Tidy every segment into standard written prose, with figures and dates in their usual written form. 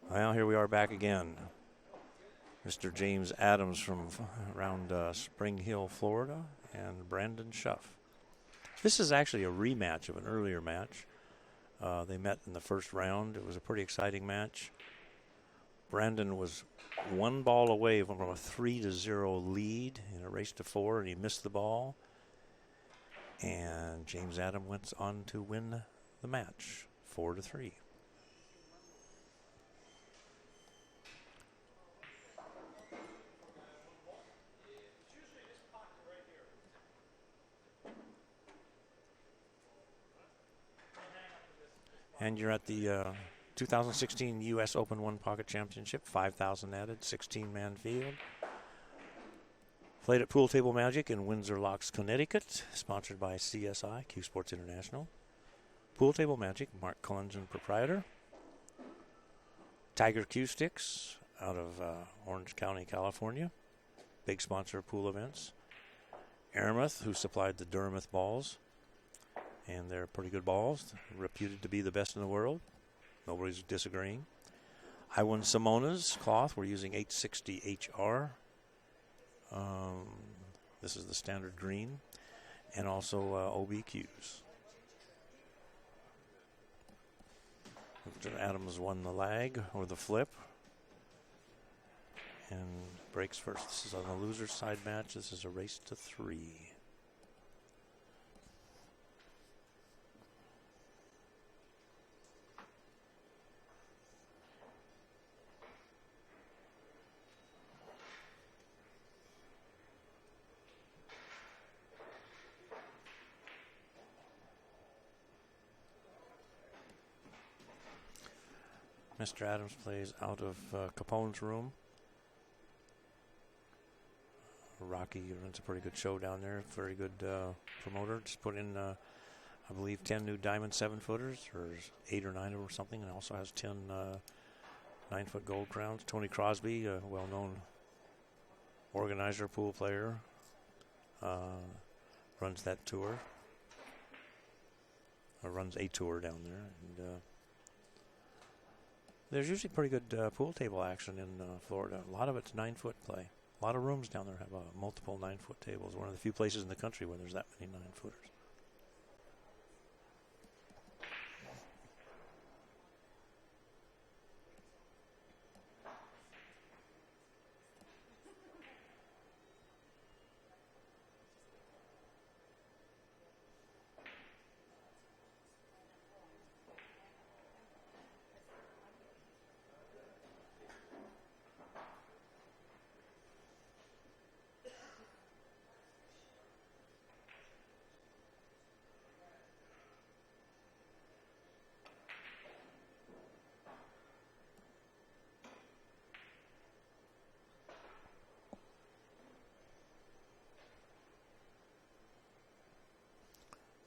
Well, here we are back again. Mr. James Adams from around Spring Hill, Florida, and Brandon Shuff. This is actually a rematch of an earlier match. They met in the first round. It was a pretty exciting match. Brandon was one ball away from a 3-0 lead in a race to 4, and he missed the ball. And James Adams went on to win the match, 4-3. And you're at the 2016 U.S. Open One Pocket Championship, 5,000 added, 16-man field. Played at Pool Table Magic in Windsor Locks, Connecticut, sponsored by CSI, CueSports International. Pool Table Magic, Mark Collingen, proprietor. Tiger Cue Sticks out of Orange County, California, big sponsor of pool events. Aramith, who supplied the Aramith balls, and they're pretty good balls, reputed to be the best in the world. Nobody's disagreeing. I won Simonis cloth. We're using 860 HR. This is the standard green, and also OBQs. Adams won the lag or the flip, and breaks first. This is on the loser's side match. This is a race to 3. Mr. Adams plays out of Capone's room. Rocky runs a pretty good show down there. Very good promoter. Just put in, I believe, 10 new Diamond 7-footers, or 8 or 9 or something, and also has 10 9-foot gold crowns. Tony Crosby, a well-known organizer, pool player, runs that tour, or runs a tour down there. And there's usually pretty good pool table action in Florida. A lot of it's 9-foot play. A lot of rooms down there have multiple 9-foot tables. One of the few places in the country where there's that many 9-footers.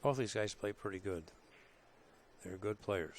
Both these guys play pretty good. They're good players.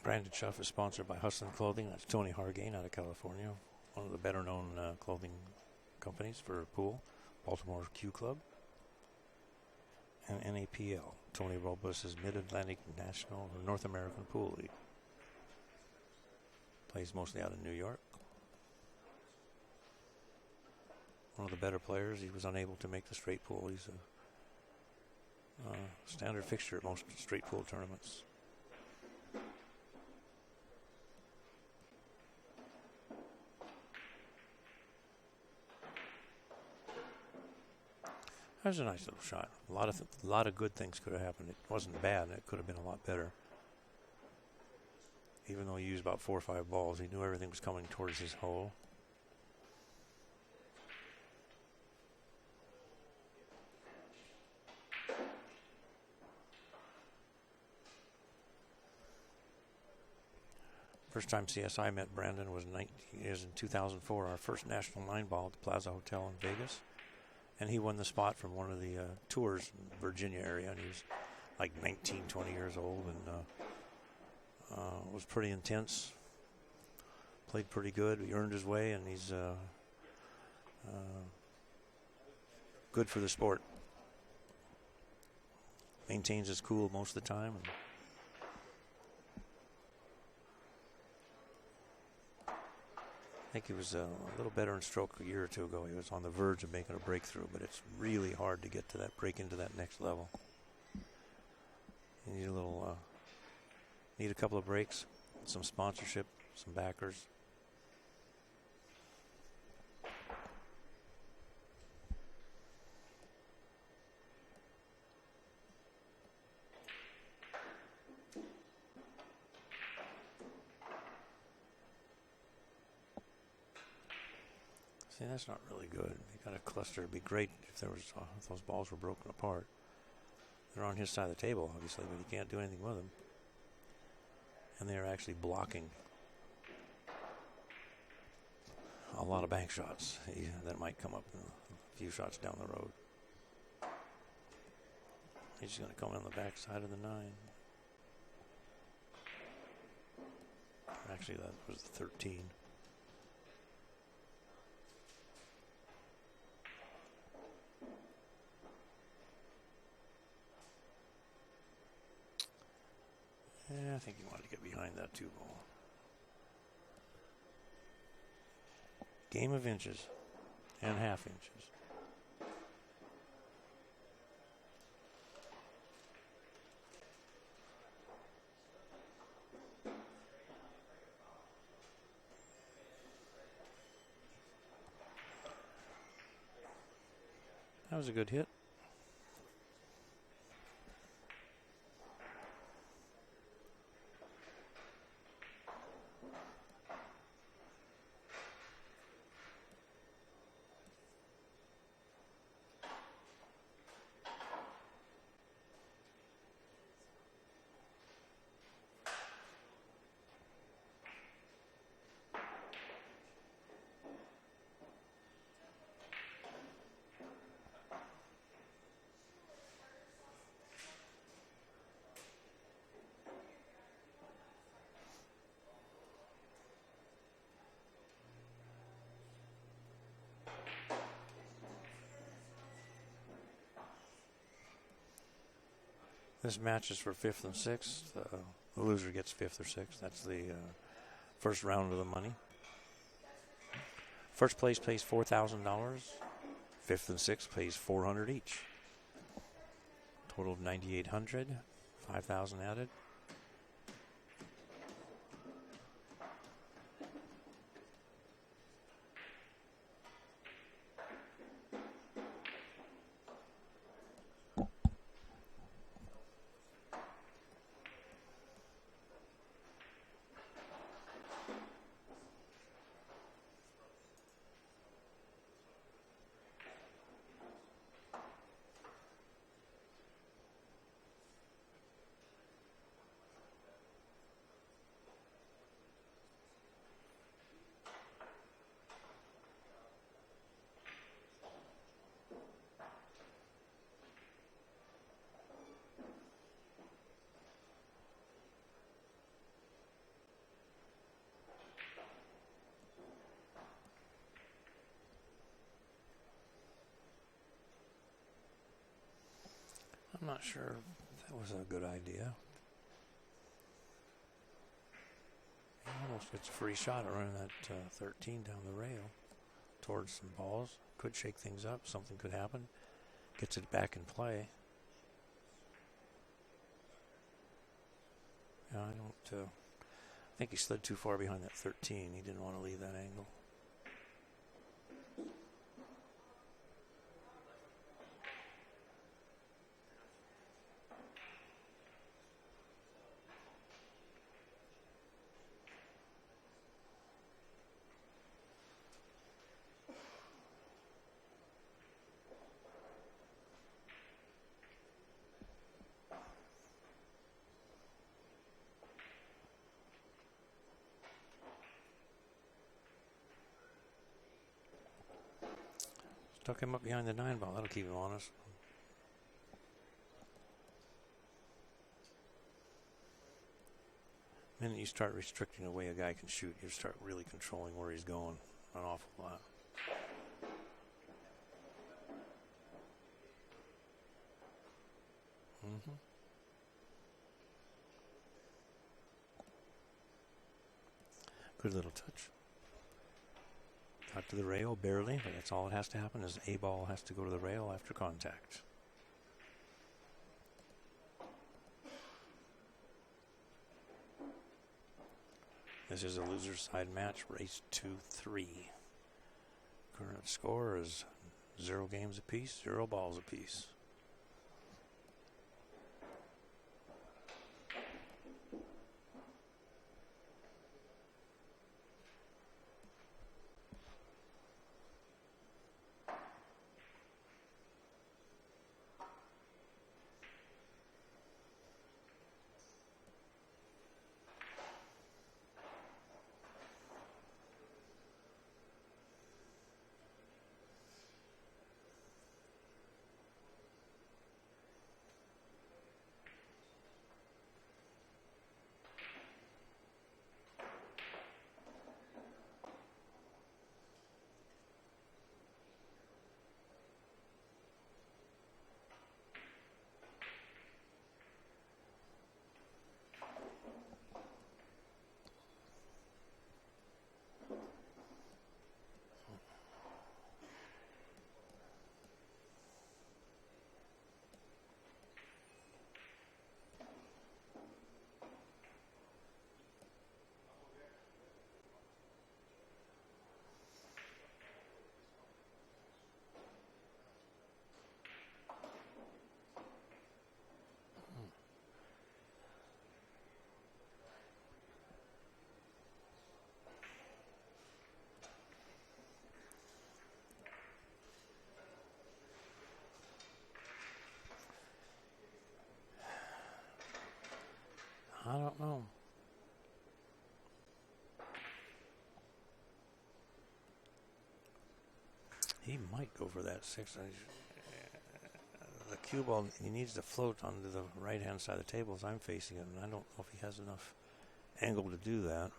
Brandon Shuff is sponsored by Hustlin' Clothing. That's Tony Hargain out of California, one of the better-known clothing companies for pool. Baltimore Q Club. And NAPL, Tony Robles' Mid-Atlantic National or North American Pool League. Plays mostly out in New York. One of the better players. He was unable to make the straight pool. He's a standard fixture at most straight pool tournaments. That was a nice little shot. A lot of good things could have happened. It wasn't bad. It could have been a lot better. Even though he used about 4 or 5 balls, he knew everything was coming towards his hole. First time CSI met Brandon was in 2004, our first National 9 ball at the Plaza Hotel in Vegas. And he won the spot from one of the tours in the Virginia area. And he was like 19, 20 years old and was pretty intense. Played pretty good. He earned his way, and he's good for the sport. Maintains his cool most of the time. And I think he was a little better in stroke a year or two ago. He was on the verge of making a breakthrough, but it's really hard to get to that, break into that next level. You need need a couple of breaks, some sponsorship, some backers. See, that's not really good. You got a cluster. It'd be great if if those balls were broken apart. They're on his side of the table, obviously, but you can't do anything with them. And they're actually blocking a lot of bank shots that might come up in a few shots down the road. He's going to come on the back side of the 9. Actually, that was the 13. Yeah, I think he wanted to get behind that 2 ball. Game of inches and half inches. That was a good hit. This match is for 5th and 6th. The loser gets 5th or 6th. That's the first round of the money. First place pays $4,000. 5th and 6th pays $400 each. Total of $9,800. $5,000 added. I'm not sure if that was a good idea. He almost gets a free shot at running that 13 down the rail towards some balls. Could shake things up. Something could happen. Gets it back in play. Yeah, I think he slid too far behind that 13. He didn't want to leave that angle. Stuck him up behind the 9 ball. That'll keep him honest. The minute you start restricting the way a guy can shoot, you start really controlling where he's going an awful lot. Good little touch. Got to the rail barely, but that's all that has to happen is a ball has to go to the rail after contact. This is a loser's side match, race 2-3. Current score is 0 games apiece, 0 balls apiece. I don't know. He might go for that 6. The cue ball, he needs to float onto the right-hand side of the table as I'm facing it, and I don't know if he has enough angle to do that.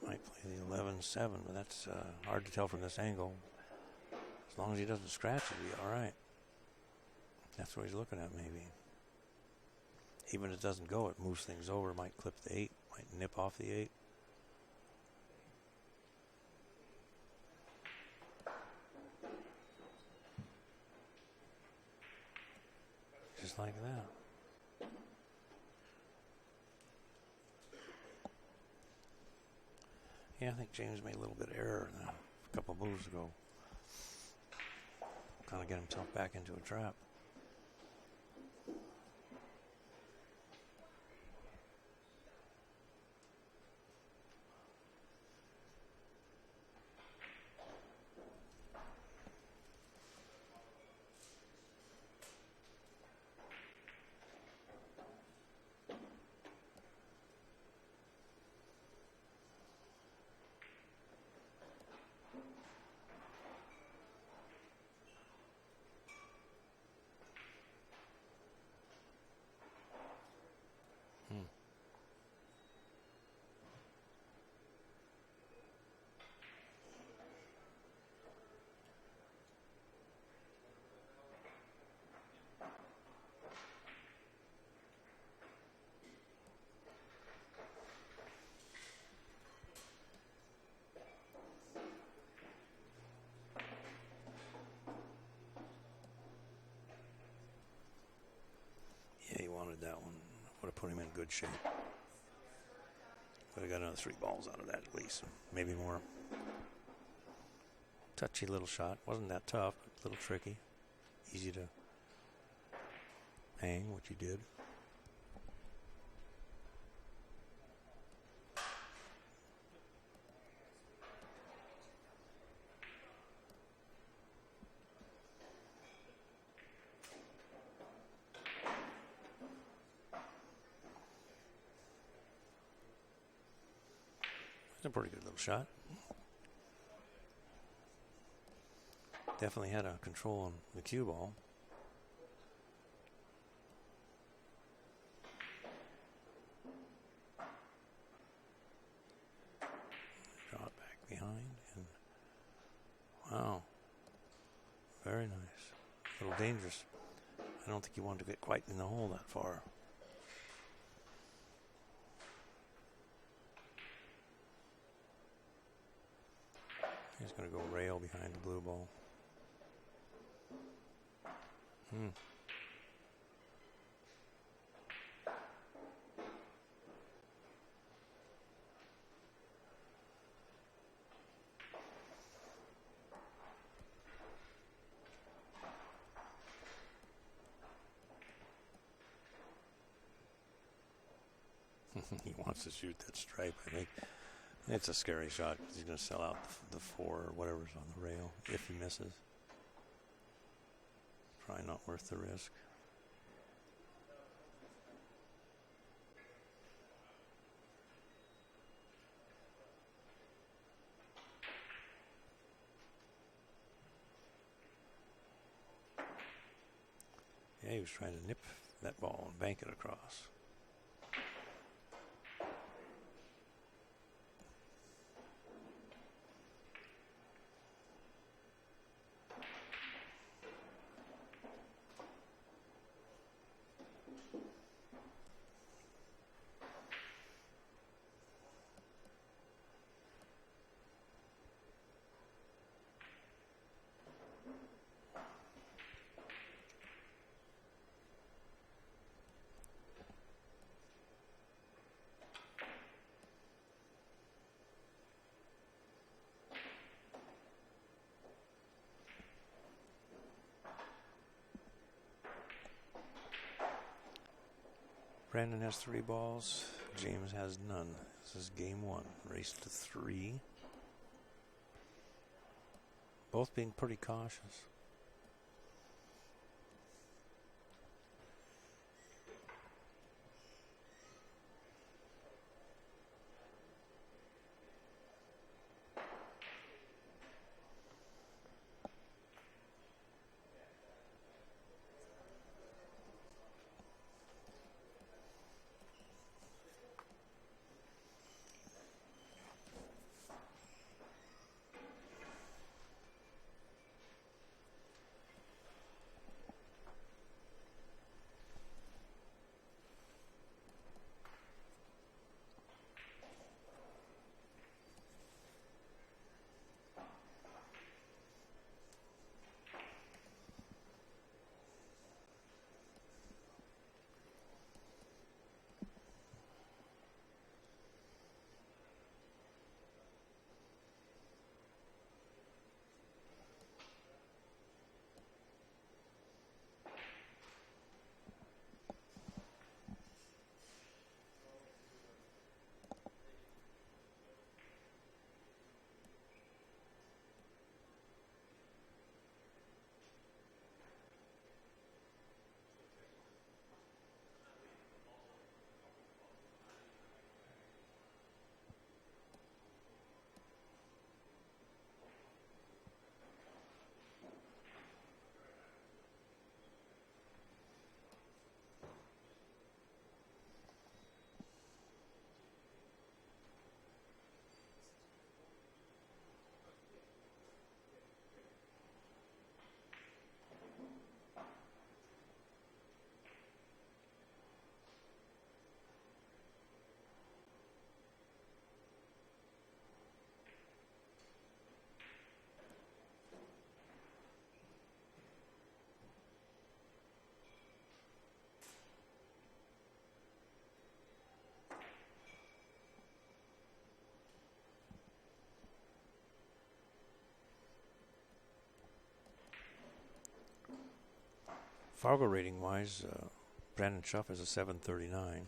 Might play the 11-7, but that's hard to tell from this angle. As long as he doesn't scratch, it'll be all right. That's what he's looking at, maybe. Even if it doesn't go, it moves things over. Might clip the 8, might nip off the 8. Just like that. Yeah, I think James made a little bit of error a couple of moves ago. Kind of get himself back into a trap. good shape. But I got another 3 balls out of that at least, maybe more. Touchy little shot. Wasn't that tough, but a little tricky. Easy to hang, which he did. It's a pretty good little shot. Definitely had a control on the cue ball. Draw it back behind, and wow, very nice. A little dangerous. I don't think he wanted to get quite in the hole that far. He's going to go rail behind the blue ball. He wants to shoot that stripe, I think. It's a scary shot because he's going to sell out the 4 or whatever's on the rail if he misses. Probably not worth the risk. Yeah, he was trying to nip that ball and bank it across. Brandon has 3 balls. James has none. This is game 1. Race to 3. Both being pretty cautious. Fargo rating wise, Brandon Shuff is a 739.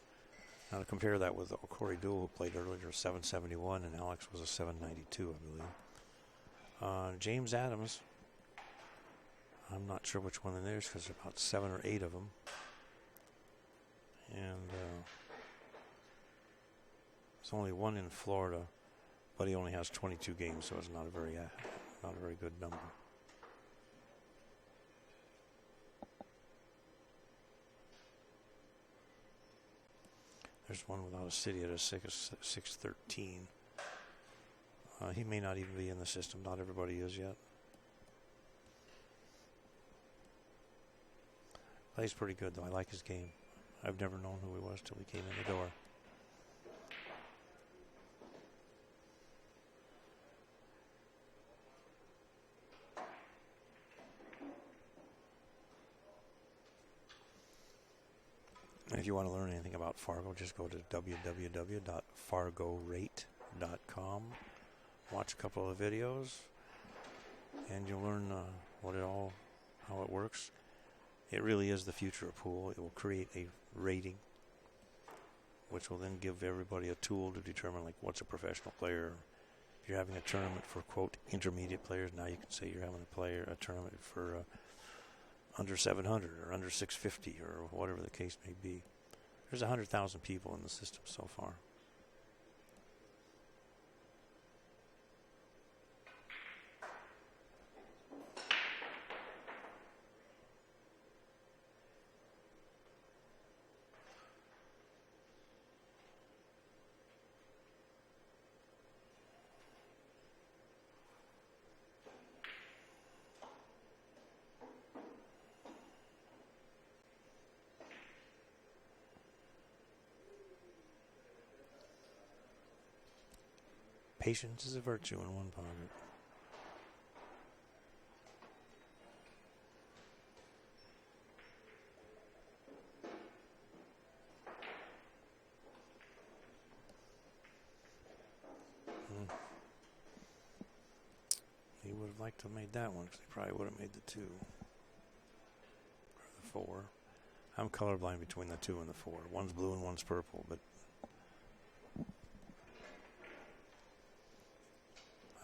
Now to compare that with Corey Dool, who played earlier, 771, and Alex was a 792, I believe. James Adams, I'm not sure which one it is because there's about 7 or 8 of them. And there's only one in Florida, but he only has 22 games, so it's not a very good number. There's one without a city at a 613. He may not even be in the system. Not everybody is yet. Plays pretty good, though. I like his game. I've never known who he was till he came in the door. And if you want to learn anything about Fargo, just go to www.FargoRate.com. Watch a couple of videos, and you'll learn how it works. It really is the future of pool. It will create a rating, which will then give everybody a tool to determine like what's a professional player. If you're having a tournament for quote intermediate players, now you can say you're having a tournament for under 700 or under 650 or whatever the case may be. There's 100,000 people in the system so far. Patience is a virtue in one pocket. He would have liked to have made that one because he probably would have made the 2 or the 4. I'm colorblind between the 2 and the 4. One's blue and one's purple, but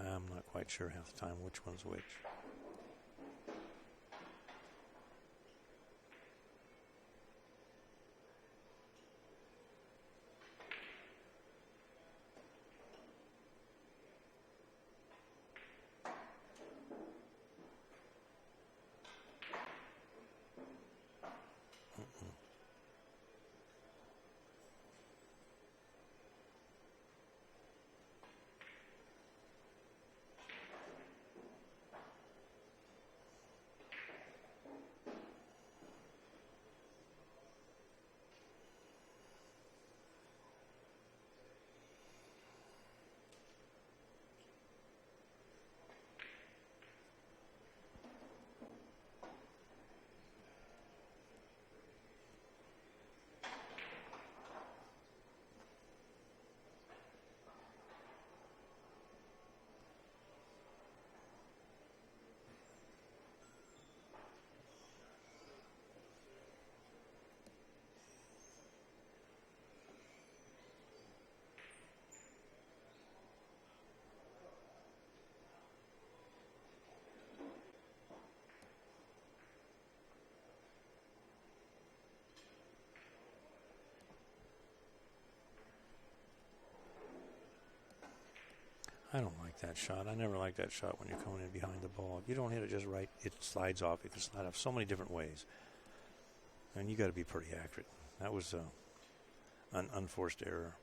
I'm not quite sure half the time which one's which. I don't like that shot. I never like that shot when you're coming in behind the ball. If you don't hit it just right, it slides off. It can slide off so many different ways. And you got to be pretty accurate. That was an unforced error.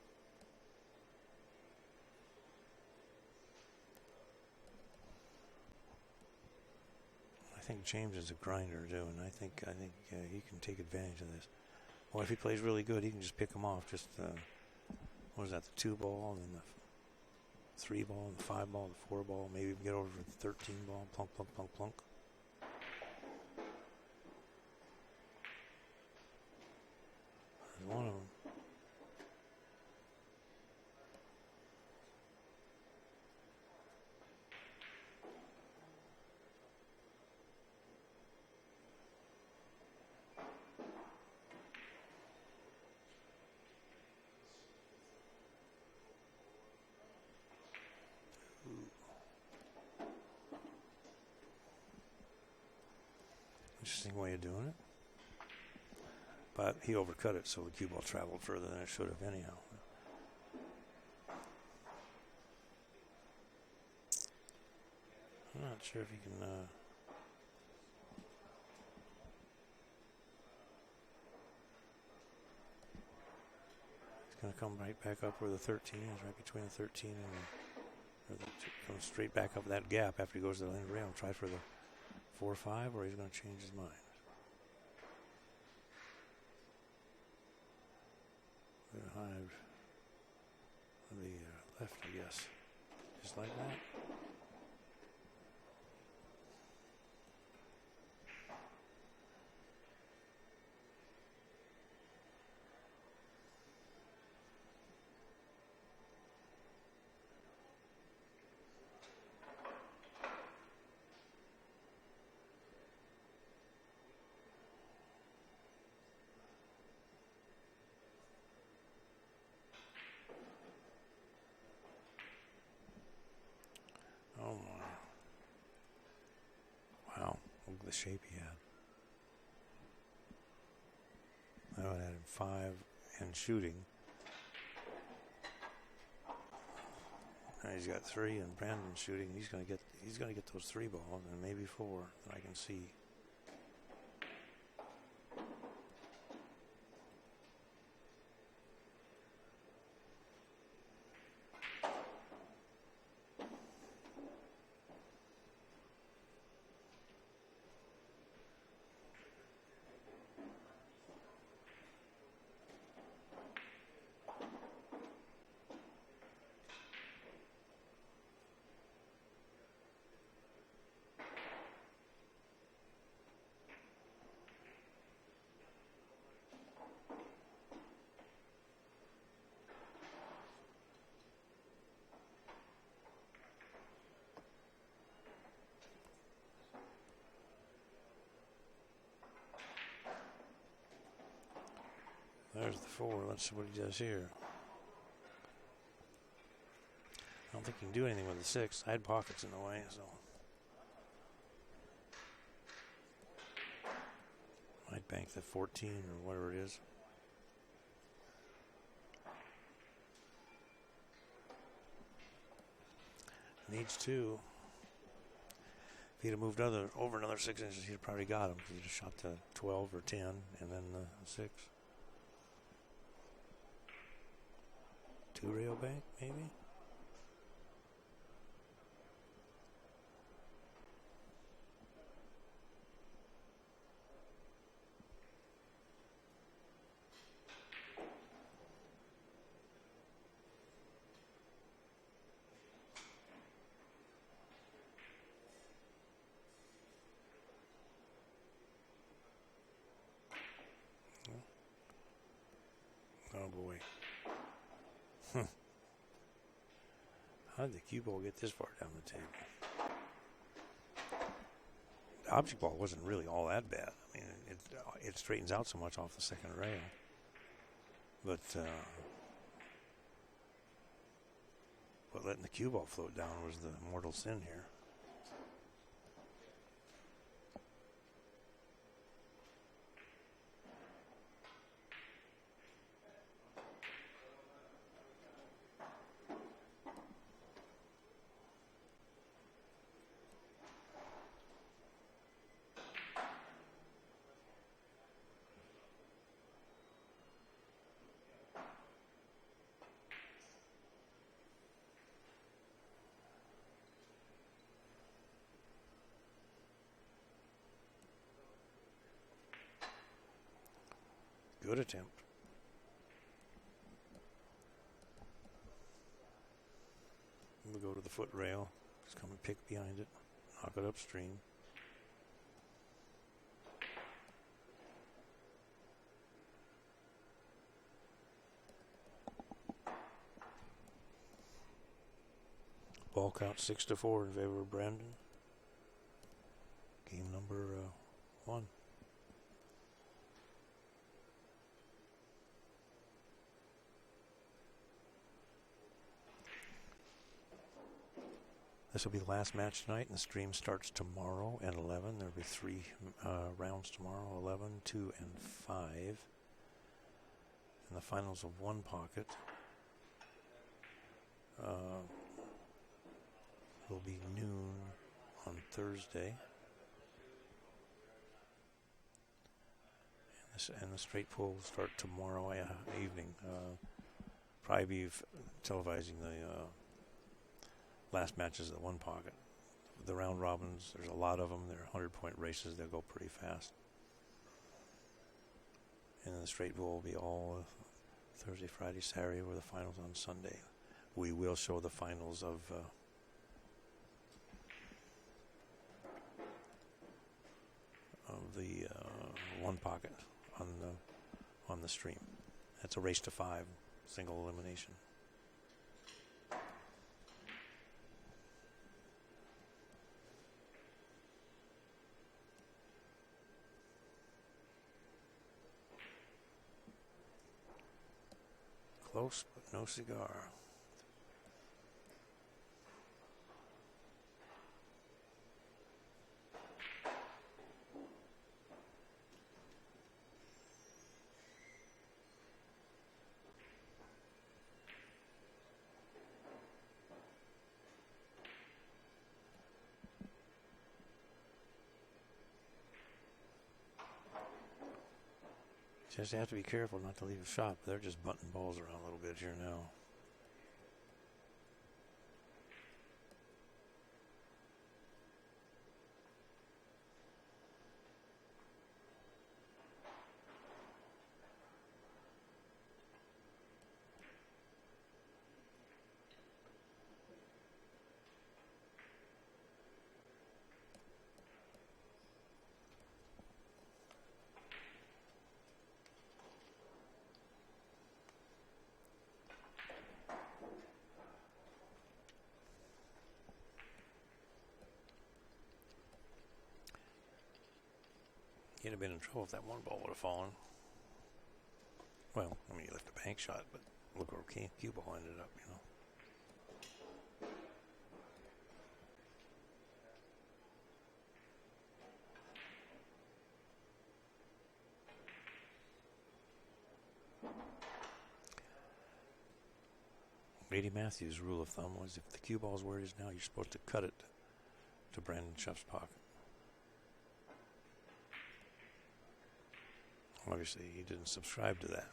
I think James is a grinder too, and I think he can take advantage of this. Well, if he plays really good, he can just pick them off. Just what is that? The 2 ball and then the 3 ball and the 5 ball, the 4 ball, maybe even get over to the 13 ball, plunk, plunk, plunk, plunk. There's one of them. Interesting way of doing it. But he overcut it, so the cue ball traveled further than it should have anyhow. I'm not sure if he can... He's going to come right back up where the 13 is, right between the 13 and comes straight back up that gap after he goes to the lane rail. Try for the 4-5, or he's going to change his mind. High on the left, I guess. Just like that. Oh my. Wow, look at the shape he had. I would have had him 5 and shooting. Now he's got 3 and Brandon shooting. He's gonna get those 3 balls and maybe 4 that I can see. There's the 4. Let's see what he does here. I don't think he can do anything with the 6. I had pockets in the way, so. Might bank the 14 or whatever it is. Needs 2. If he'd have moved over another 6 inches, he'd have probably got him. He'd have shot to 12 or 10 and then the 6. 2 rail bank, maybe? Oh boy. How did the cue ball get this far down the table? The object ball wasn't really all that bad. I mean, it straightens out so much off the second rail. But letting the cue ball float down was the mortal sin here. Good attempt. We'll go to the foot rail. Just come and pick behind it. Knock it upstream. Ball count 6-4 in favor of Brandon. Game number 1. This will be the last match tonight, and the stream starts tomorrow at 11. There will be 3 rounds tomorrow, 11, 2, and 5. And the finals of one pocket will be noon on Thursday. And the straight pool will start tomorrow evening. Probably be televising the last matches of the one pocket. The round robins, there's a lot of them. They're 100-point races. They'll go pretty fast. And then the straight pool will be all Thursday, Friday, Saturday, with the finals on Sunday. We will show the finals of the one pocket on the stream. That's a race to 5, single elimination. Close, but no cigar. Just have to be careful not to leave a shot. They're just butting balls around a little bit here now. He'd have been in trouble if that one ball would have fallen. Well, I mean, he left a bank shot, but look where cue ball ended up, you know. Grady Matthews' rule of thumb was if the cue ball's where it is now, you're supposed to cut it to Brandon Shuff's pocket. Obviously, he didn't subscribe to that.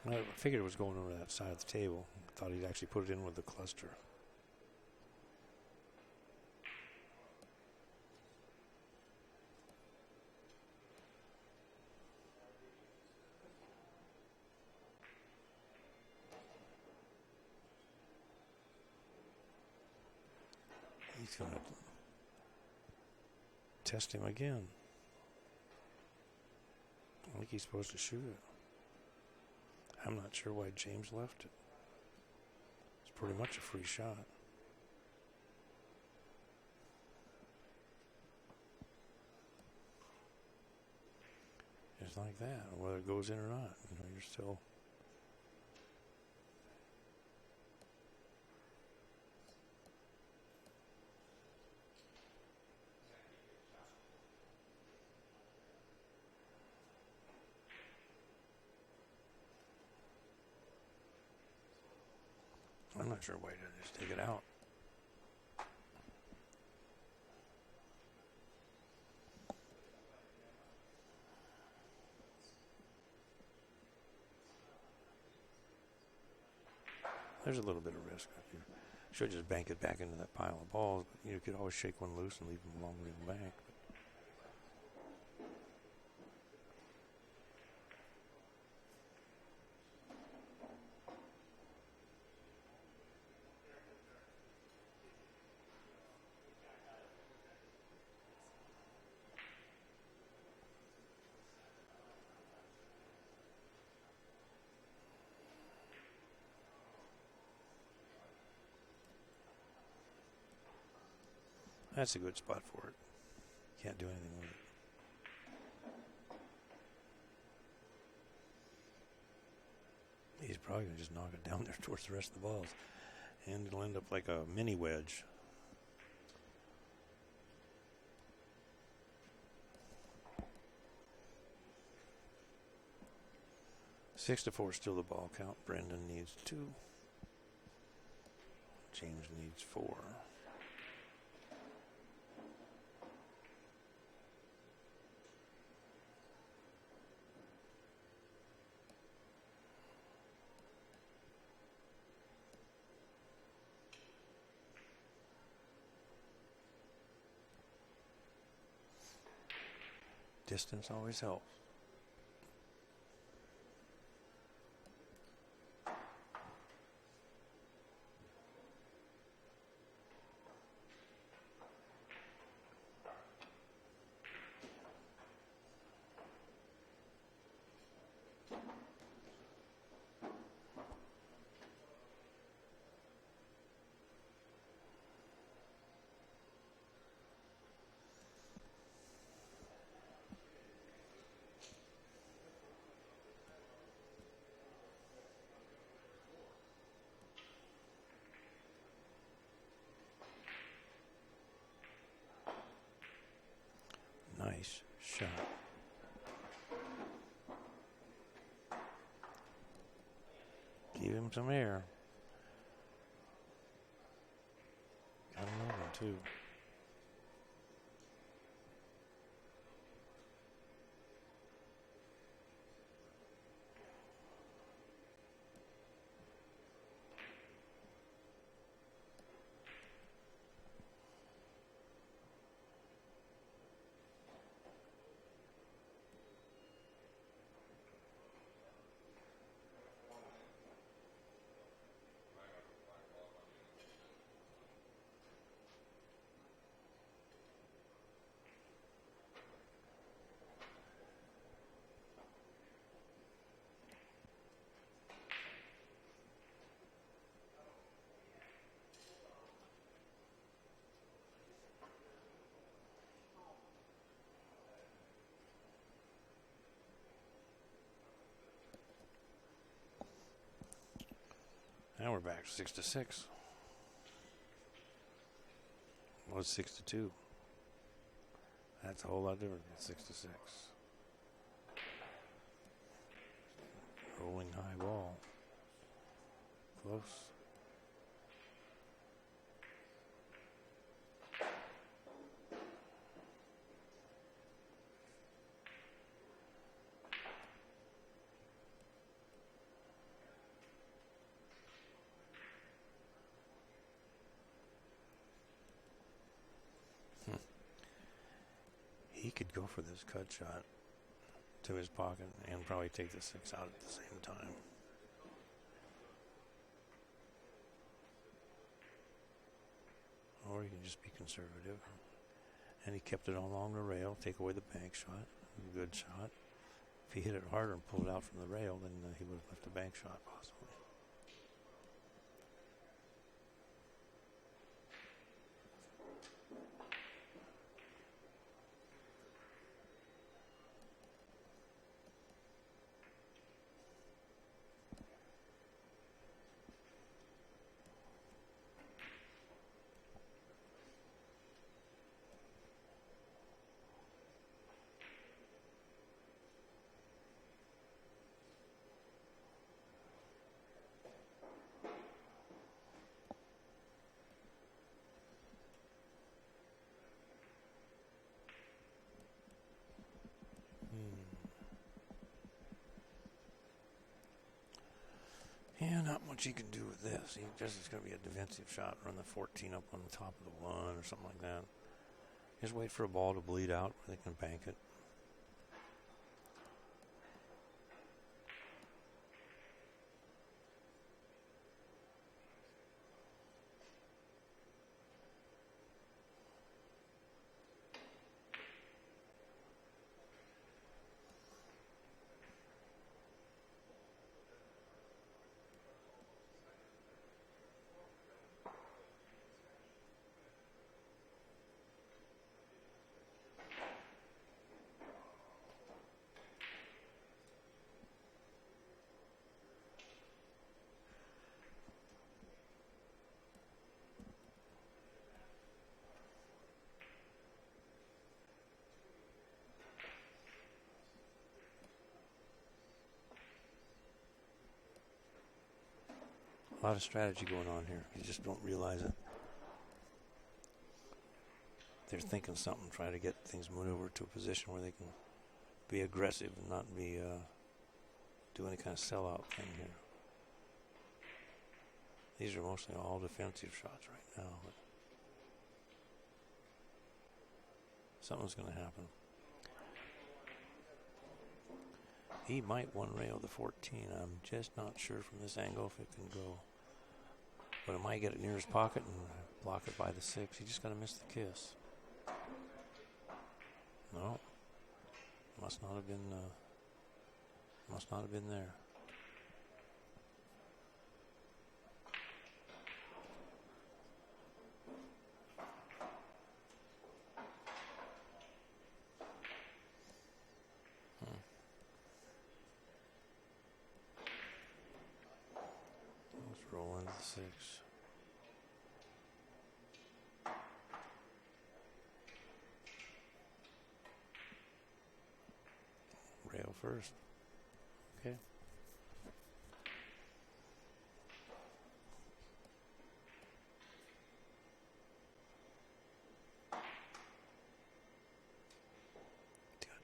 I figured it was going over that side of the table. I thought he'd actually put it in with the cluster. He's going to test him again. I think he's supposed to shoot it. I'm not sure why James left it. It's pretty much a free shot. Just like that, whether it goes in or not. You know, you're still... I'm not sure why he didn't just take it out. There's a little bit of risk. You should just bank it back into that pile of balls. But you could always shake one loose and leave them along the bank. That's a good spot for it. Can't do anything with it. He's probably going to just knock it down there towards the rest of the balls. And it'll end up like a mini wedge. 6-4 still the ball count. Brendan needs 2. James needs 4. Distance always helps. Nice shot. Give him some air. Got him over too. Now we're back to 6-6. Was 6-2. That's a whole lot different than 6-6. Rolling high ball. Close. He could go for this cut shot to his pocket and probably take the 6 out at the same time. Or you can just be conservative. And he kept it along the rail, take away the bank shot. A good shot. If he hit it harder and pulled it out from the rail, then he would have left the bank shot possibly. what you can do with this. It's going to be a defensive shot. Run the 14 up on the top of the 1 or something like that. Just wait for a ball to bleed out where they can bank it. A lot of strategy going on here. You just don't realize it. They're thinking something, trying to get things maneuvered to a position where they can be aggressive and not be do any kind of sellout thing here. These are mostly all defensive shots right now. But something's going to happen. He might one rail the 14. I'm just not sure from this angle if it can go. But it might get it near his pocket and block it by the 6. He just got to miss the kiss. No. Must not have been there. Let's roll into the 6. Rail first. Okay.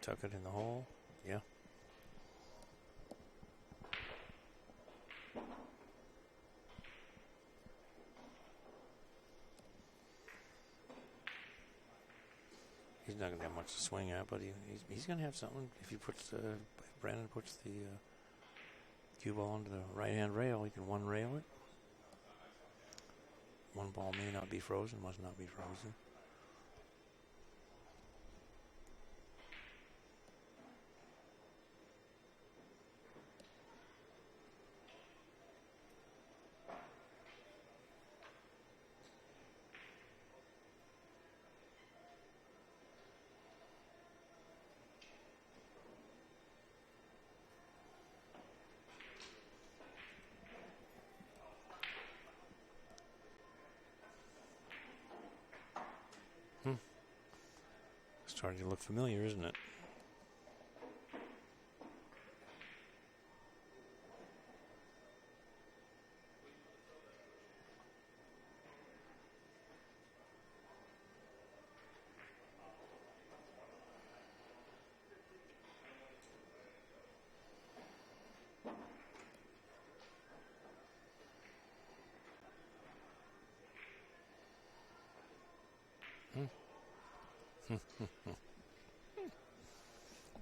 Tuck it in the hole. Yeah. He's not going to have much to swing at, but he's going to have something. If he puts Brandon puts the cue ball onto the right-hand rail, he can one rail it. One ball may not be frozen, must not be frozen. Starting to look familiar, isn't it?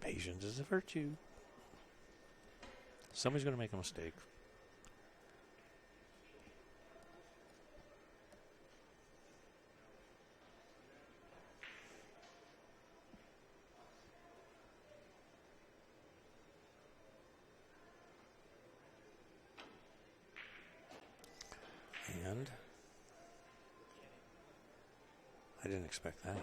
Patience is a virtue. Somebody's going to make a mistake. And I didn't expect that.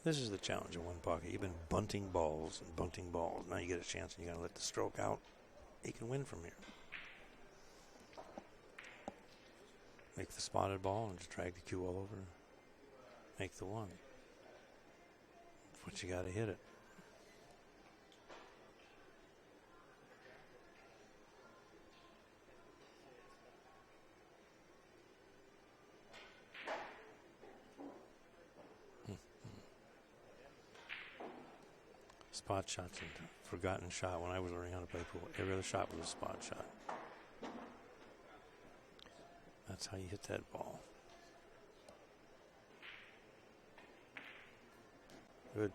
This is the challenge of one pocket. You've been bunting balls and bunting balls. Now you get a chance and you got to let the stroke out. You can win from here. Make the spotted ball and just drag the cue all over. Make the 1. But you got to hit it. spot shot's a forgotten shot when I was learning how to play pool. Every other shot was a spot shot. That's how you hit that ball. Good.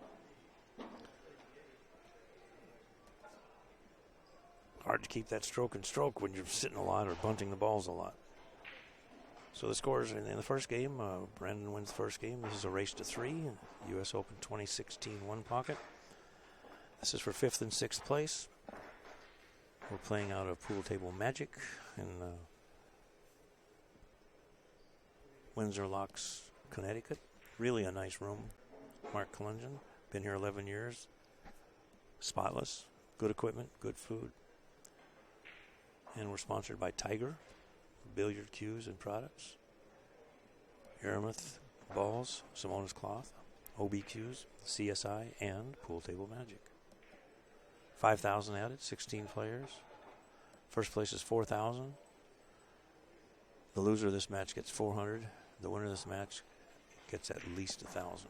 Hard to keep that stroke and stroke when you're sitting a lot or bunting the balls a lot. So the scores in the first game, Brandon wins the first game. This is a race to 3, U.S. Open 2016 one pocket. This is for 5th and 6th place. We're playing out of Pool Table Magic in Windsor Locks, Connecticut. Really a nice room. Mark Collingen, been here 11 years. Spotless, good equipment, good food. And we're sponsored by Tiger, Billiard cues and products, Aramith balls, Simonis cloth, OBQs, CSI, and Pool Table Magic. 5,000 added, 16 players. First place is 4,000. The loser of this match gets 400. The winner of this match gets at least 1,000.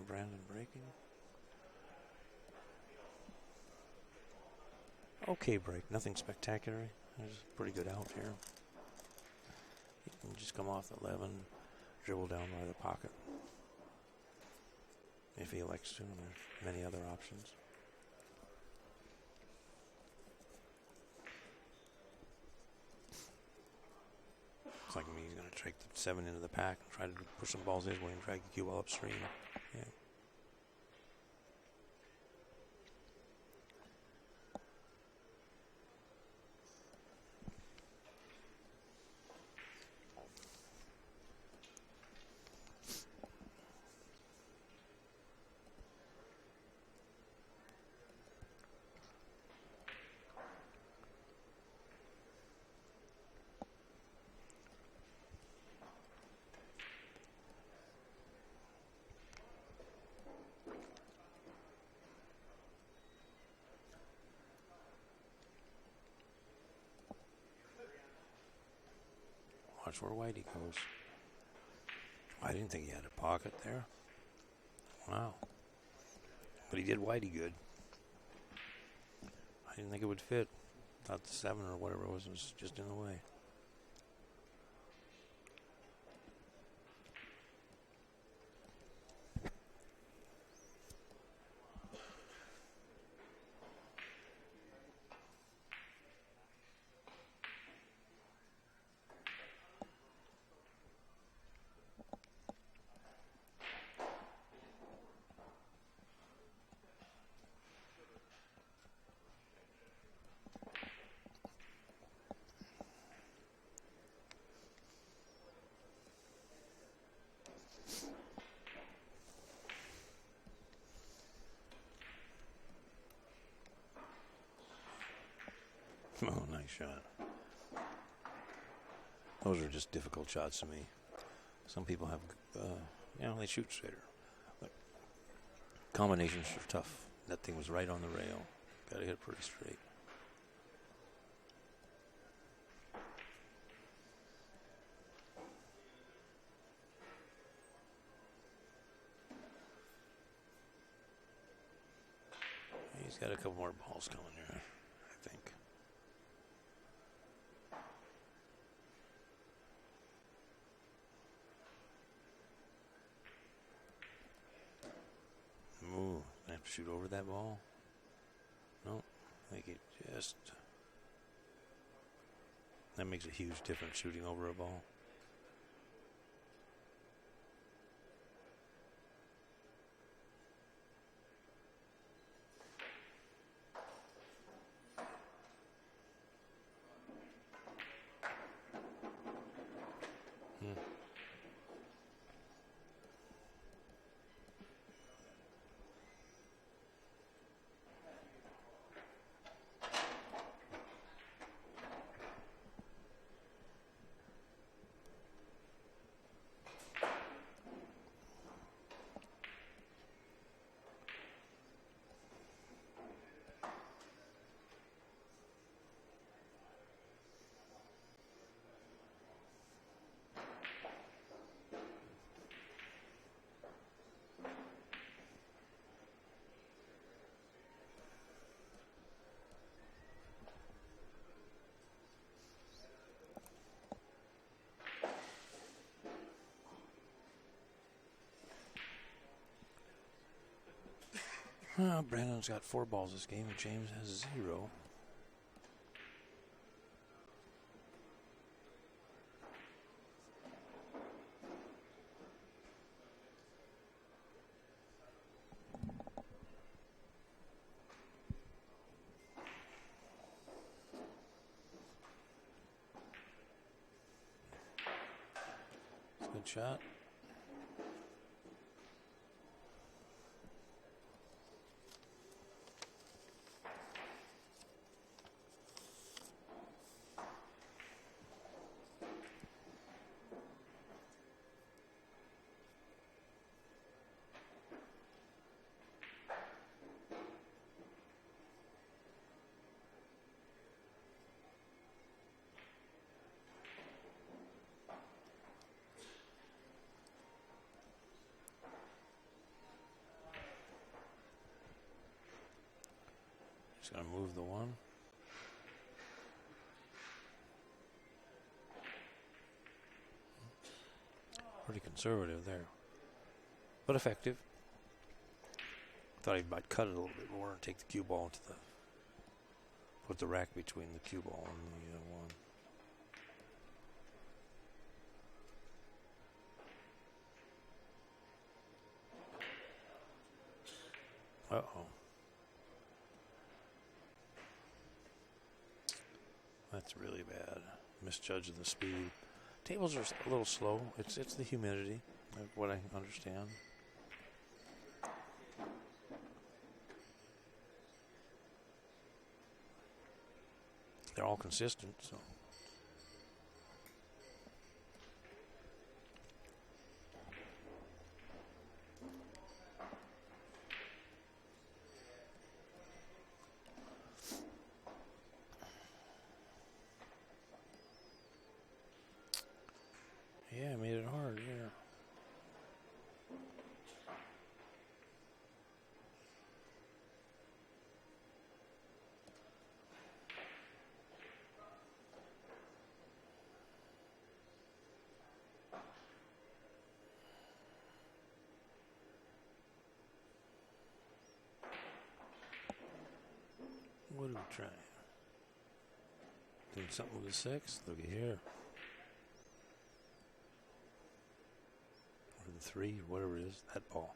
Brandon breaking. Okay break, nothing spectacular. There's a pretty good out here. He can just come off the 11, dribble down by the pocket. If he elects to, and there's many other options. Looks like he's going to take the 7 into the pack and try to push some balls his way and try to cue ball upstream. Yeah. Watch where Whitey goes. I didn't think he had a pocket there. Wow. But he did Whitey good. I didn't think it would fit. Thought the 7 or whatever it was just in the way. Oh, nice shot. Those are just difficult shots to me. Some people have, they shoot straighter. But combinations are tough. That thing was right on the rail. Got to hit it pretty straight. He's got a couple more balls coming here, I think. Ooh, I have to shoot over that ball. No, I think it just... That makes a huge difference, shooting over a ball. Brandon's got 4 balls this game, and James has 0. Good shot. Just going to move the 1. Pretty conservative there, but effective. Thought he might cut it a little bit more and take the cue ball to the, put the rack between the cue ball and the 1. Uh-oh. That's really bad. Misjudge of the speed. Tables are a little slow. It's the humidity, what I understand. They're all consistent, so. Yeah, made it hard, yeah. What are we trying? Doing something with the 6? Look at here. Or the 3, whatever it is, that ball.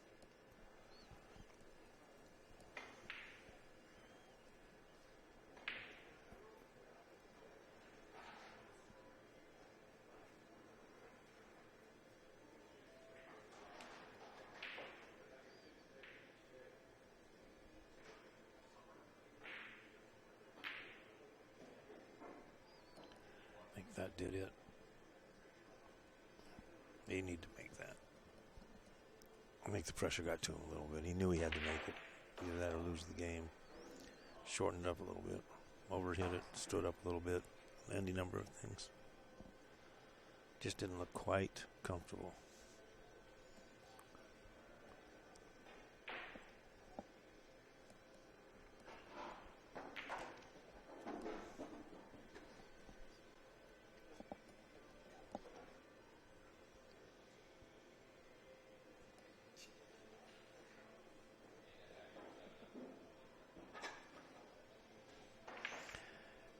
I think that did it. He needed to make that. I think the pressure got to him a little bit. He knew he had to make it. Either that or lose the game. Shortened up a little bit. Overhit it. Stood up a little bit. Any number of things. Just didn't look quite comfortable.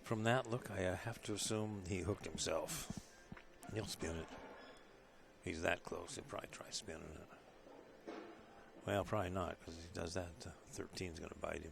From that look, I have to assume he hooked himself. He'll spin it. He's that close, he'll probably try spinning it. Well, probably not, because he does that. 13's going to bite him.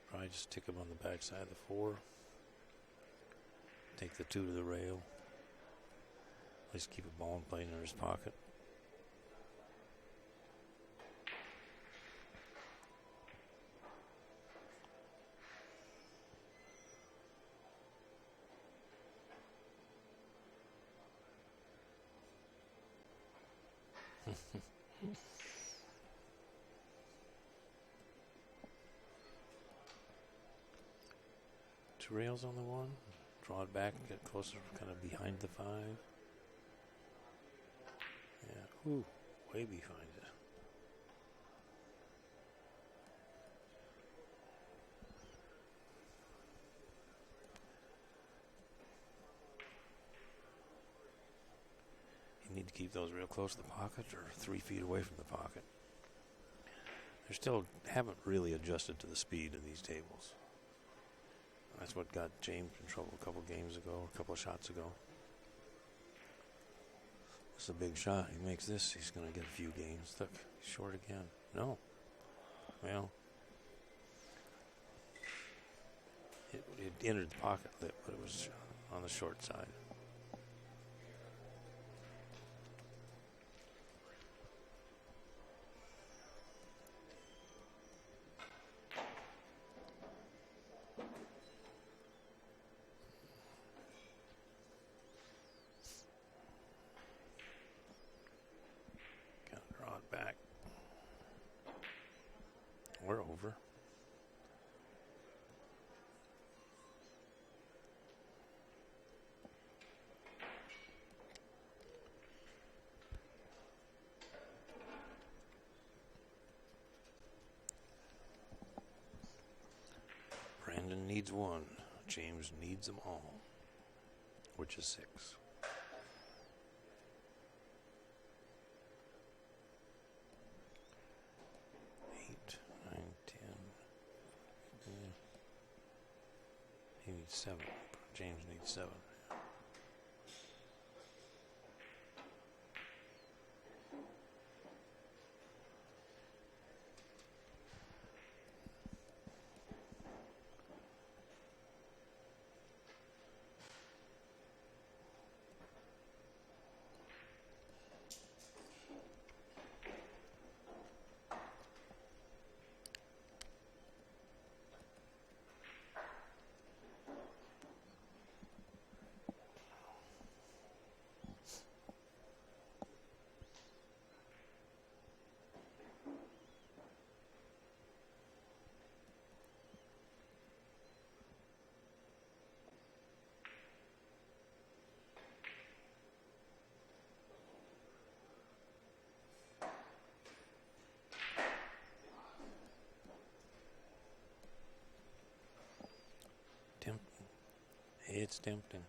Probably just stick him on the backside of the 4. Take the 2 to the rail. At least keep a ball and plane in his pocket. Two rails on the one. Draw it back and get closer, kind of behind the 5. Yeah, ooh, way behind it. You need to keep those real close to the pocket or 3 feet away from the pocket. They still haven't really adjusted to the speed of these tables. That's what got James in trouble a couple games ago, a couple shots ago. It's a big shot. He makes this, he's going to get a few games. Look, he's short again. No. Well, it entered the pocket lip, but it was on the short side. Back. We're over. Brandon needs 1. James needs them all, which is 6. 7. James needs 7. It's tempting.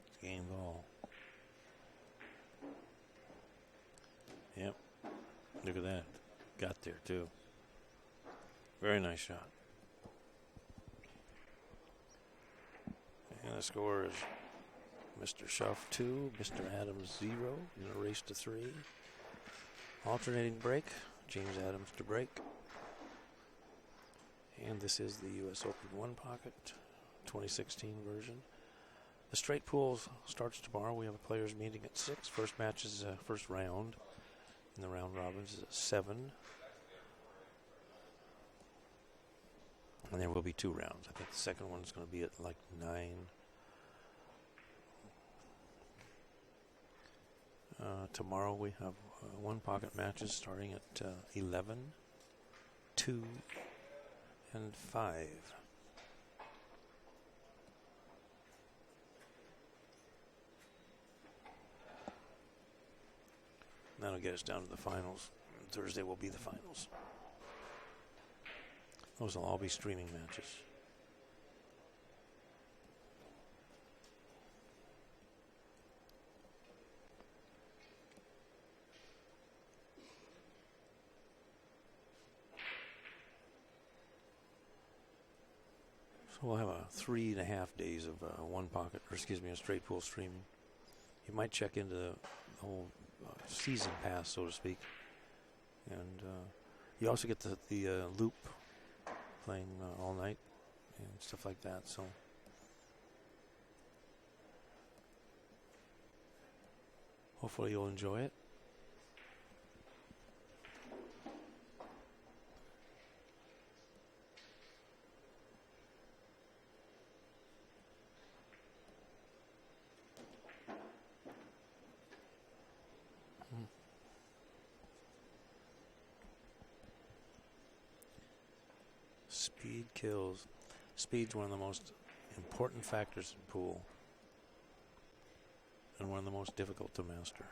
It's game ball. Yep. Look at that. Got there, too. Very nice shot. And the score is Mr. Shuff 2, Mr. Adams 0 in a race to 3. Alternating break. James Adams to break. And this is the U.S. Open 1 pocket. 2016 version. The straight pool starts tomorrow. We have a players meeting at 6. First match is first round. And the round robins is at 7. And there will be 2 rounds. I think the second one is going to be at like 9. Tomorrow we have 1 pocket matches starting at 11, 2, and 5. That'll get us down to the finals. Thursday will be the finals. Those will all be streaming matches. So we'll have a 3.5 days of a straight pool streaming. You might check into the whole season pass, so to speak, and you also get the loop playing all night and stuff like that. So hopefully you'll enjoy it. Speed kills. Speed's one of the most important factors in pool, and one of the most difficult to master.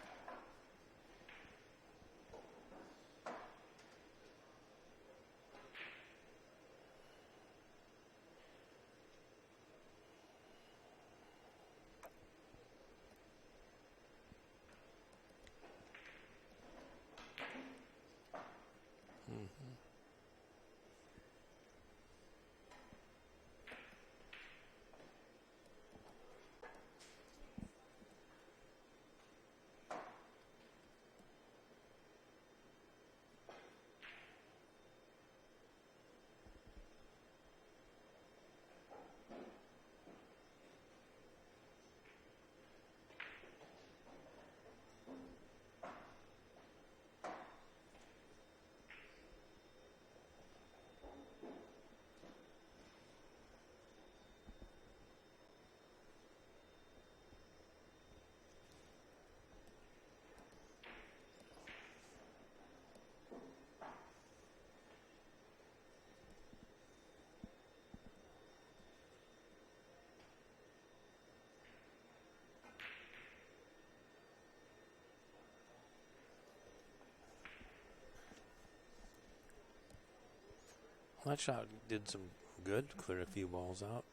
That shot did some good, cleared a few balls out.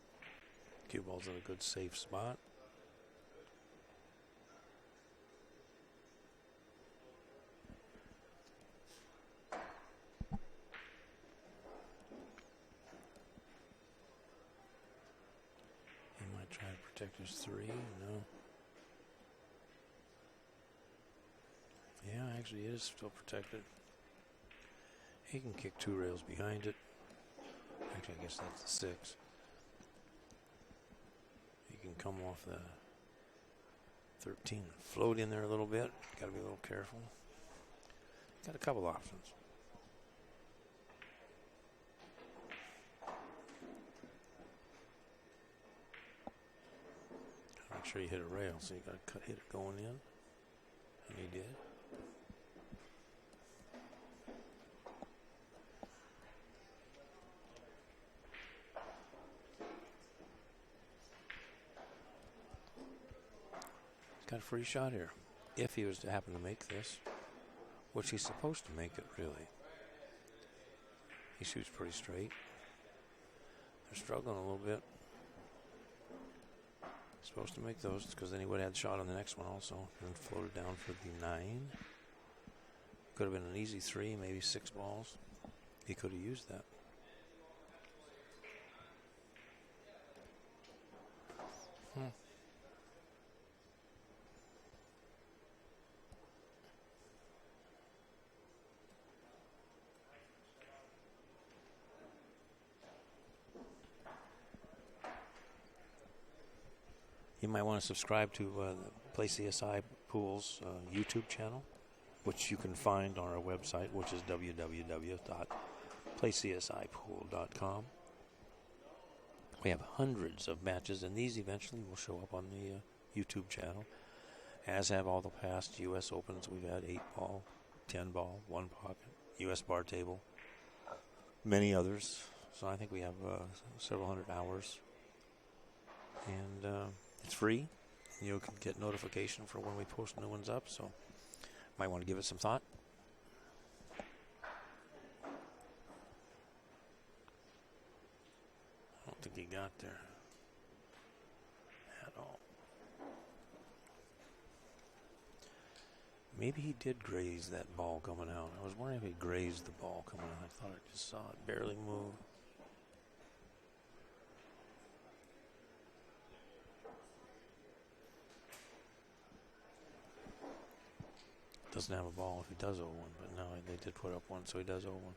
Cue balls in a good safe spot. He might try to protect his 3, no. Yeah, actually it is still protected. He can kick 2 rails behind it. Actually, I guess that's the 6. He can come off the 13 and float in there a little bit. Got to be a little careful. Got a couple options. Make sure you hit a rail, so you got to hit it going in. And he did. Got a free shot here. If he was to happen to make this, which he's supposed to make it, really. He shoots pretty straight. They're struggling a little bit. Supposed to make those, because then he would have had shot on the next one also. And floated down for the 9. Could have been an easy 3, maybe 6 balls. He could have used that. You might want to subscribe to the Play CSI Pools YouTube channel, which you can find on our website, which is www.playcsipool.com. We have hundreds of matches, and these eventually will show up on the YouTube channel, as have all the past U.S. Opens. We've had 8-ball, 10-ball, 1 pocket, U.S. bar table, many others. So I think we have several hundred hours. And it's free. You can get notification for when we post new ones up, so might want to give it some thought. I don't think he got there at all. Maybe he did graze that ball coming out. I was wondering if he grazed the ball coming out. I thought I just saw it barely move. Doesn't have a ball if he does 0-1, but no, they did put up 1, so he does 0-1.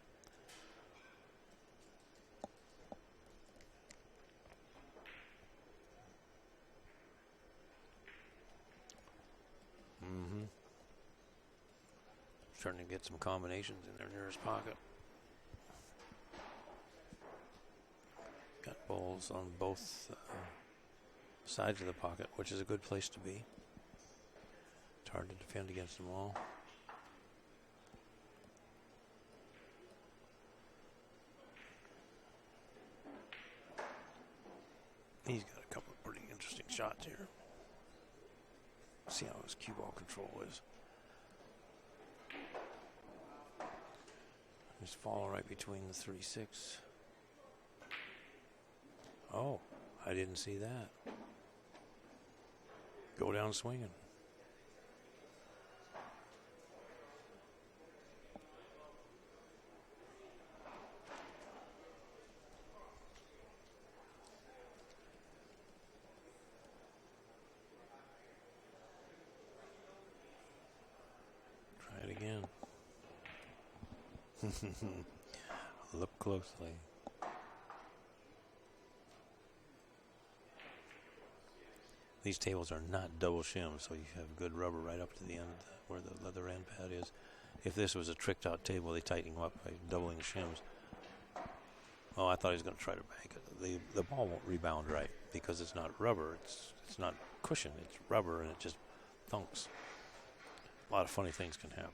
Starting to get some combinations in their nearest pocket. Got balls on both sides of the pocket, which is a good place to be. It's hard to defend against them all. He's got a couple of pretty interesting shots here. See how his cue ball control is. Just fall right between the 3-6. Oh, I didn't see that. Go down swinging. Try it again. Look closely. These tables are not double shimmed, so you have good rubber right up to the end where the leather end pad is. If this was a tricked out table, they tighten them up by doubling shims. Oh, I thought he was going to try to bank it. The ball won't rebound right because it's not rubber. It's not cushion. It's rubber, and it just thunks. A lot of funny things can happen.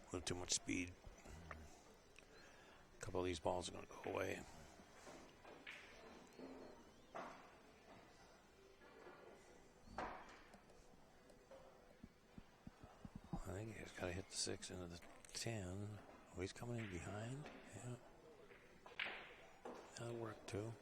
A little too much speed. A couple of these balls are going to go away. I think he's got to hit the 6 into the 10. Oh, he's coming in behind. Yeah. That'll work too.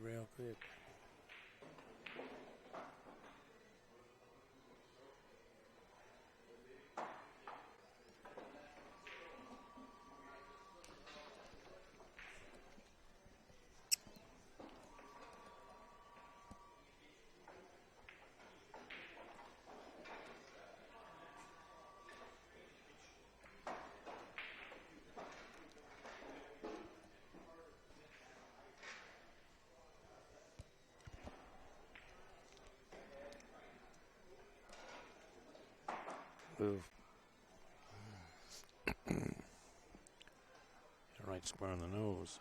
Real quick. Move. Right square on the nose.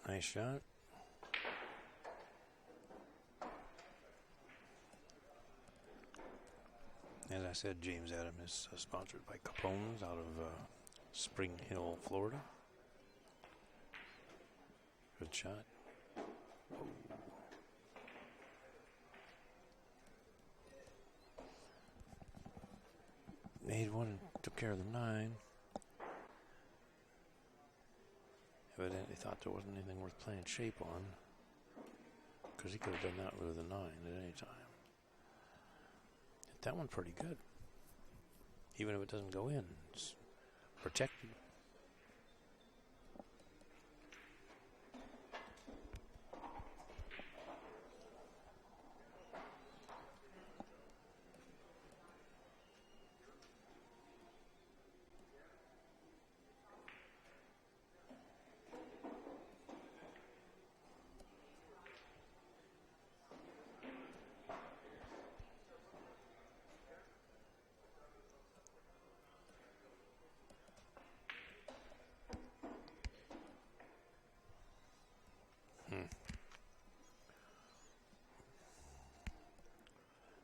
Nice shot. As I said, James Adams is sponsored by Capone's out of Spring Hill, Florida. Good shot. Made one, took care of the 9. Evidently thought there wasn't anything worth playing shape on, because he could have done that with a 9 at any time. Hit that one pretty good. Even if it doesn't go in, it's protected.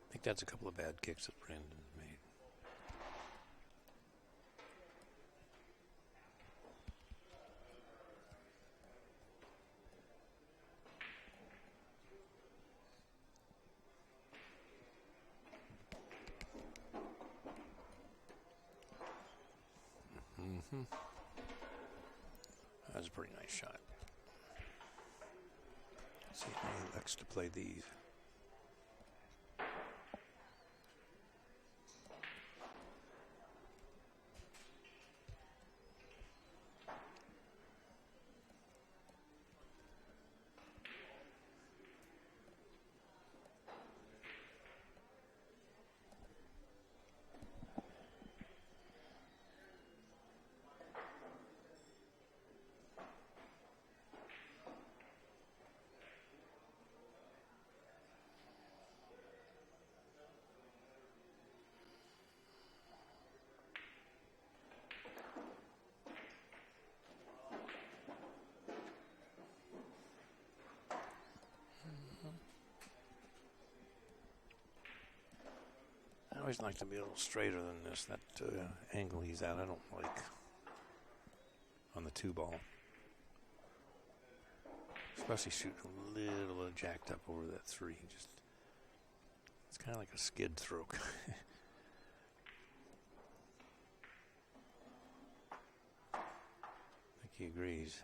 I think that's a couple of bad kicks that Brandon made. That was a pretty nice shot. Let's see how he likes to play these. I always like to be a little straighter than this. That angle he's at, I don't like on the 2 ball. Especially shooting a little bit jacked up over that 3. Just, it's kind of like a skid stroke. I think he agrees.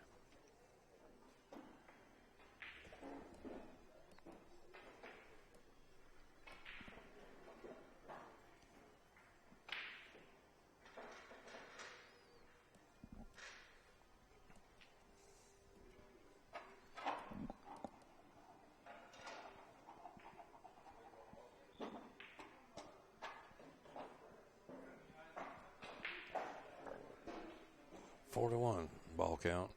Four to 1 ball count.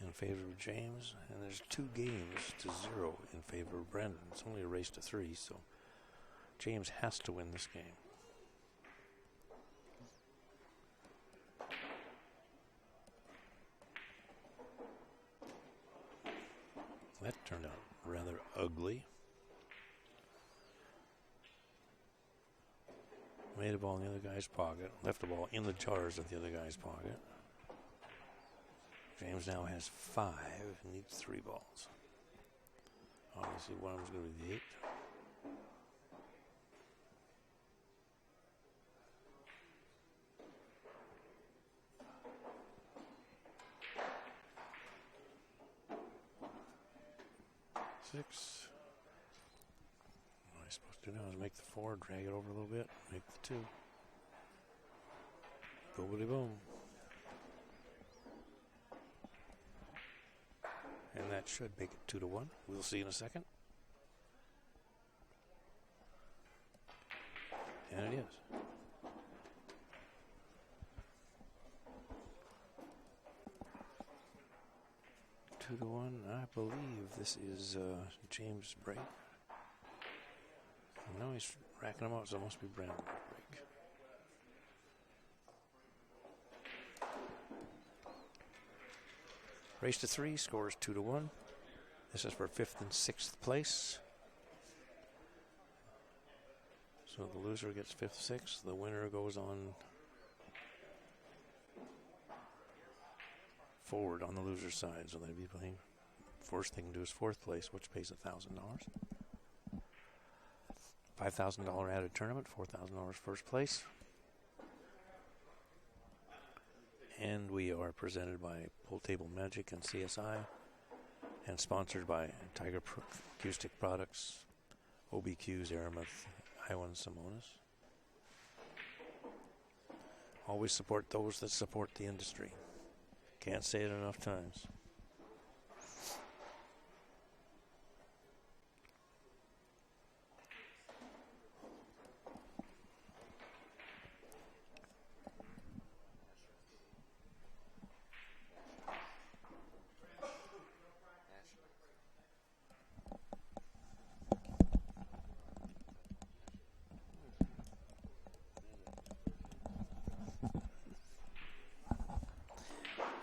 In favor of James, and there's 2 games to 0 in favor of Brendan. It's only a race to 3, so James has to win this game. That turned out rather ugly. Made a ball in the other guy's pocket. Left the ball in the jars of the other guy's pocket. James now has 5 and needs 3 balls. Obviously, one of them's going to be the 8. Six. What am I supposed to do now is make the 4, drag it over a little bit, make the 2. Boobity boom. And that should make it 2 to 1. We'll see in a second. And it is. Two to 1. I believe this is James' break. No, he's racking them out, so it must be Brandon's break. Race to 3, scores 2 to 1. This is for 5th and 6th place. So the loser gets 5th, 6th. The winner goes on forward on the loser's side. So they'd be playing. First thing to do is fourth place, which pays $1,000. $5,000 added tournament, $4,000 first place. And we are presented by Pool Table Magic and CSI, and sponsored by Tiger Acoustic Products, OBQs, Aramith, Iwan, Simonis. Always support those that support the industry. Can't say it enough times.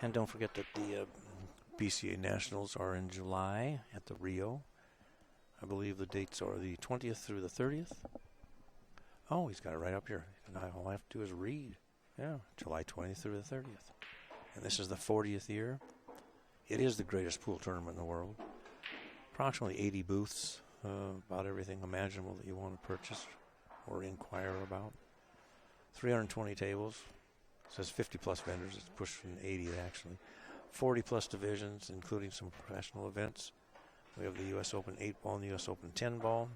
And don't forget that the BCA Nationals are in July at the Rio. I believe the dates are the 20th through the 30th. Oh, he's got it right up here. And all I have to do is read. Yeah, July 20th through the 30th. And this is the 40th year. It is the greatest pool tournament in the world. Approximately 80 booths, about everything imaginable that you want to purchase or inquire about. 320 tables. It says 50 plus vendors. It's pushed from 80 actually. 40 plus divisions, including some professional events. We have the U.S. Open 8 ball and the U.S. Open 10 ball.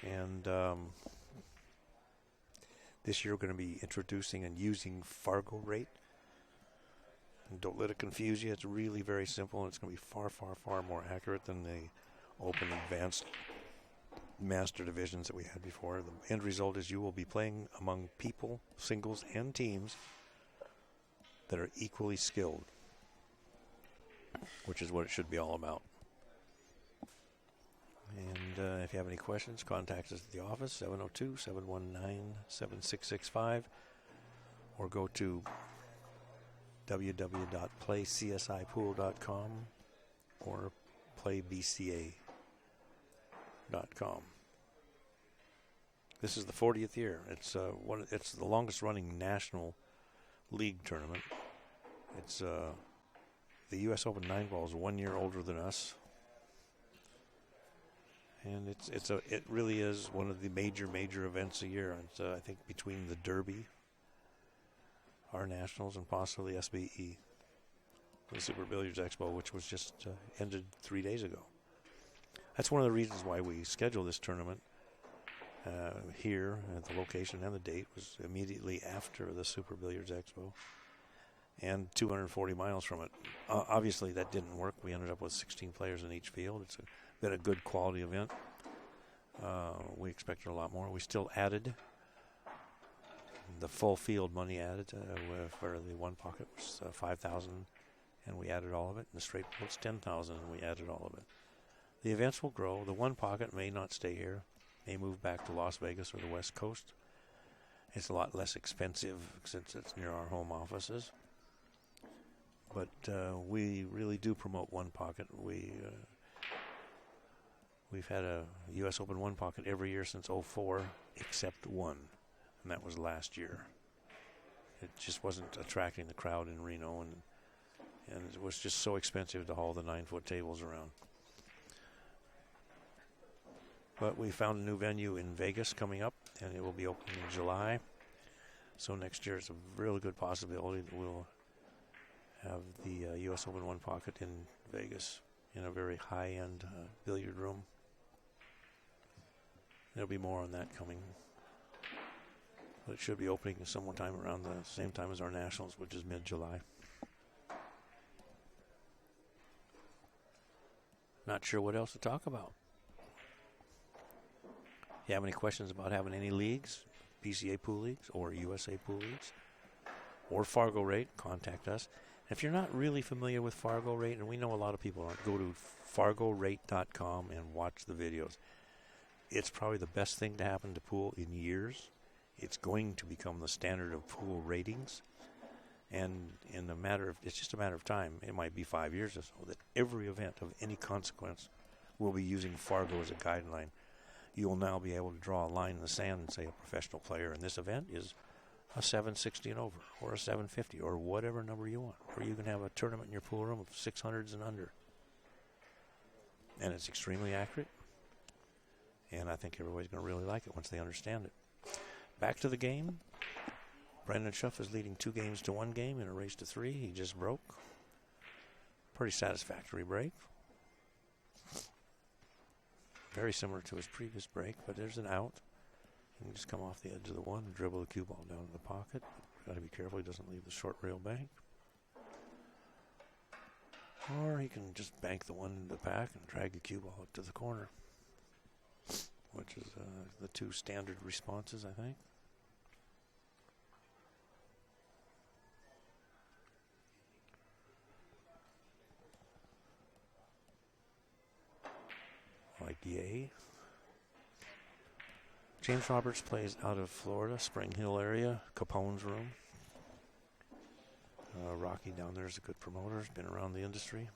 And this year we're going to be introducing and using FargoRate. And don't let it confuse you. It's really very simple, and it's going to be far, far, far more accurate than the Open Advanced Master divisions that we had before. The end result is you will be playing among people, singles, and teams that are equally skilled, which is what it should be all about. And if you have any questions, contact us at the office, 702-719-7665, or go to www.playcsipool.com or playbca.com. This is the 40th year. It's the longest running national league tournament. It's the U.S. Open 9 ball is 1 year older than us, and it really is one of the major events a year. It's I think between the Derby, our nationals, and possibly SBE, the Super Billiards Expo, which was just ended 3 days ago. That's one of the reasons why we scheduled this tournament here at the location, and the date was immediately after the Super Billiards Expo and 240 miles from it. Obviously that didn't work. We ended up with 16 players in each field. It's been a good quality event. We expected a lot more. We still added the full field money added for the one pocket was $5,000, and we added all of it. And the straight pool was $10,000, and we added all of it. The events will grow. The one pocket may not stay here, may move back to Las Vegas or the West Coast. It's a lot less expensive since it's near our home offices. But we really do promote one pocket. We've had a U.S. Open one pocket every year since '04, except one, and that was last year. It just wasn't attracting the crowd in Reno, and it was just so expensive to haul the 9-foot tables around. But we found a new venue in Vegas coming up, and it will be opening in July. So next year it's a really good possibility that we'll have the U.S. Open one pocket in Vegas in a very high-end billiard room. There'll be more on that coming. But it should be opening sometime around the same time as our Nationals, which is mid-July. Not sure what else to talk about. If you have any questions about having any leagues, PCA pool leagues or USA pool leagues, or FargoRate, contact us. If you're not really familiar with FargoRate, and we know a lot of people aren't, go to FargoRate.com and watch the videos. It's probably the best thing to happen to pool in years. It's going to become the standard of pool ratings. And it's just a matter of time, it might be 5 years or so, that every event of any consequence will be using Fargo as a guideline. You will now be able to draw a line in the sand and say a professional player in this event is a 760 and over, or a 750, or whatever number you want. Or you can have a tournament in your pool room of 600s and under. And it's extremely accurate. And I think everybody's going to really like it once they understand it. Back to the game. Brandon Shuff is leading 2 games to 1 game in a race to 3. He just broke. Pretty satisfactory break. Very similar to his previous break, but there's an out. He can just come off the edge of the 1 and dribble the cue ball down in the pocket. Got to be careful he doesn't leave the short rail bank. Or he can just bank the 1 into the pack and drag the cue ball up to the corner, which is the 2 standard responses, I think. Like yay. James Roberts plays out of Florida, Spring Hill area, Capone's room. Rocky down there is a good promoter. He's been around the industry.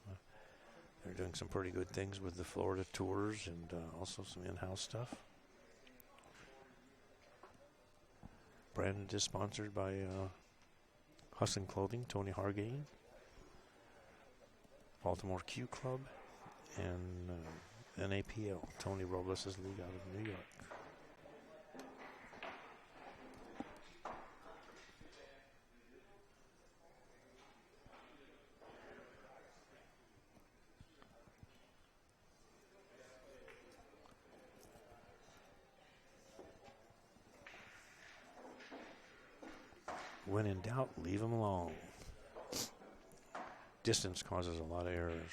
They're doing some pretty good things with the Florida tours and also some in-house stuff. Brandon is sponsored by Hussin Clothing, Tony Hargane, Baltimore Q Club, and NAPL, Tony Robles' league out of New York. When in doubt, leave them alone. Distance causes a lot of errors.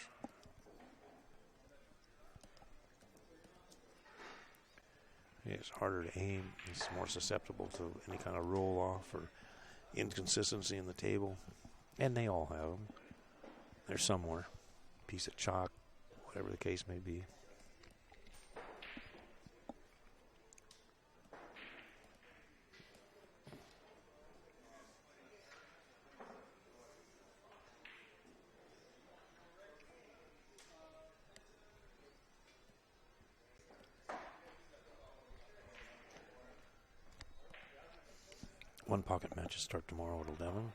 It's harder to aim. It's more susceptible to any kind of roll off or inconsistency in the table. And they all have them. They're somewhere. Piece of chalk, whatever the case may be. One pocket matches start tomorrow at 11,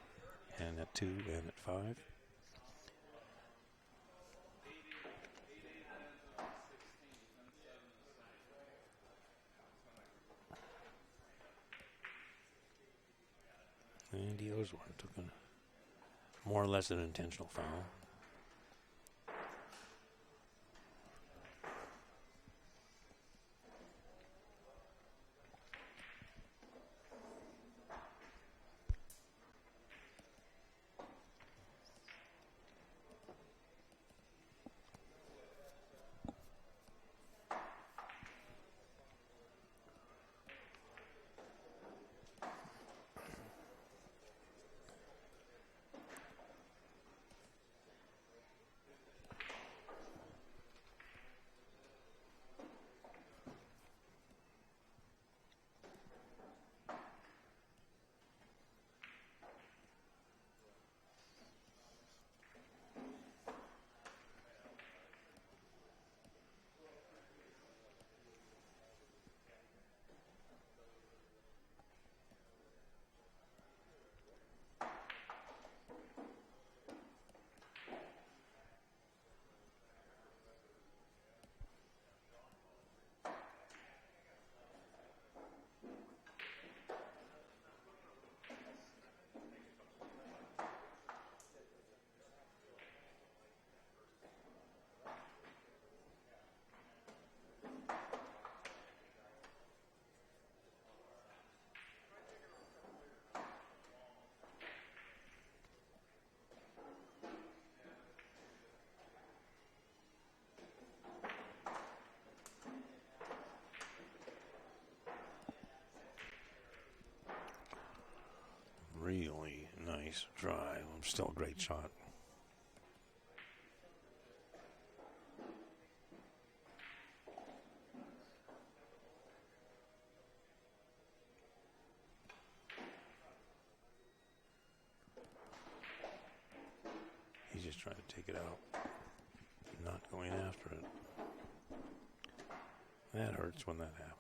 and at 2, and at 5. And he owes one. Took a more or less an intentional foul. Really nice drive. Still a great shot. He's just trying to take it out, not going after it. That hurts when that happens.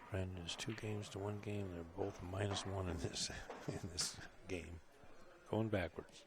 Brandon is 2 games to 1 game. They're both -1 in this game. Going backwards.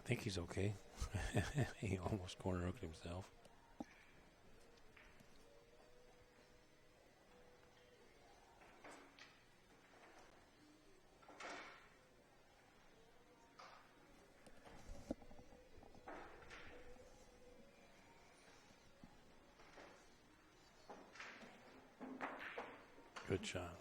I think he's okay. He almost corner hooked himself. Good shot.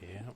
Yeah.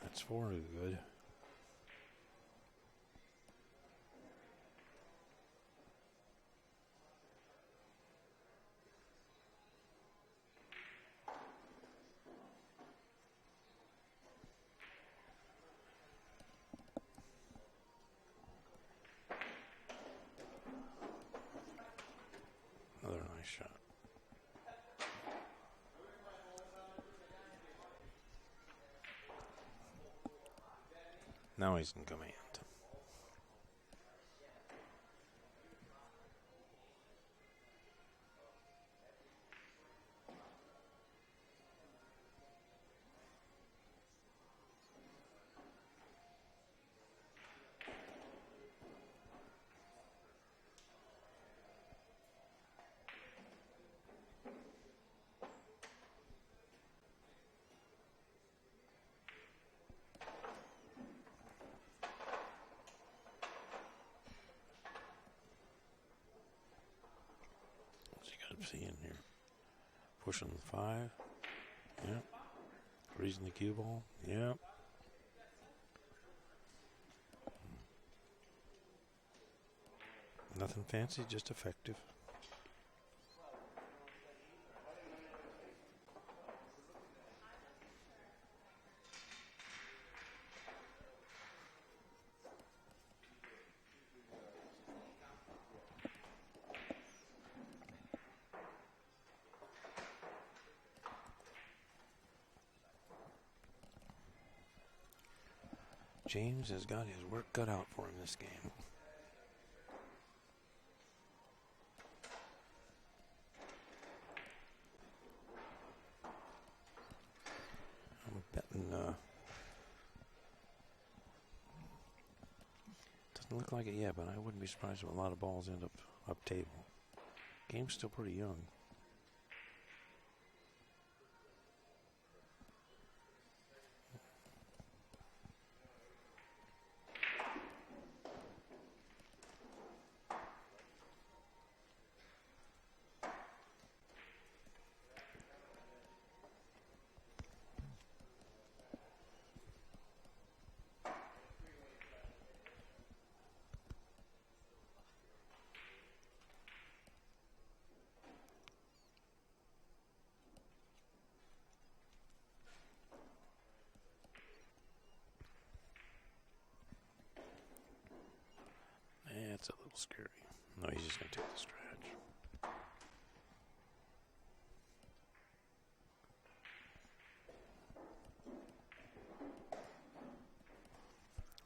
That's 4 good. Another nice shot. Now he's in command. See in here. Pushing the 5. Yep. Freezing the cue ball. Yep. Nothing fancy, just effective. James has got his work cut out for him this game. I'm betting, doesn't look like it yet, but I wouldn't be surprised if a lot of balls end up table. Game's still pretty young. scary. No, he's just going to take the scratch.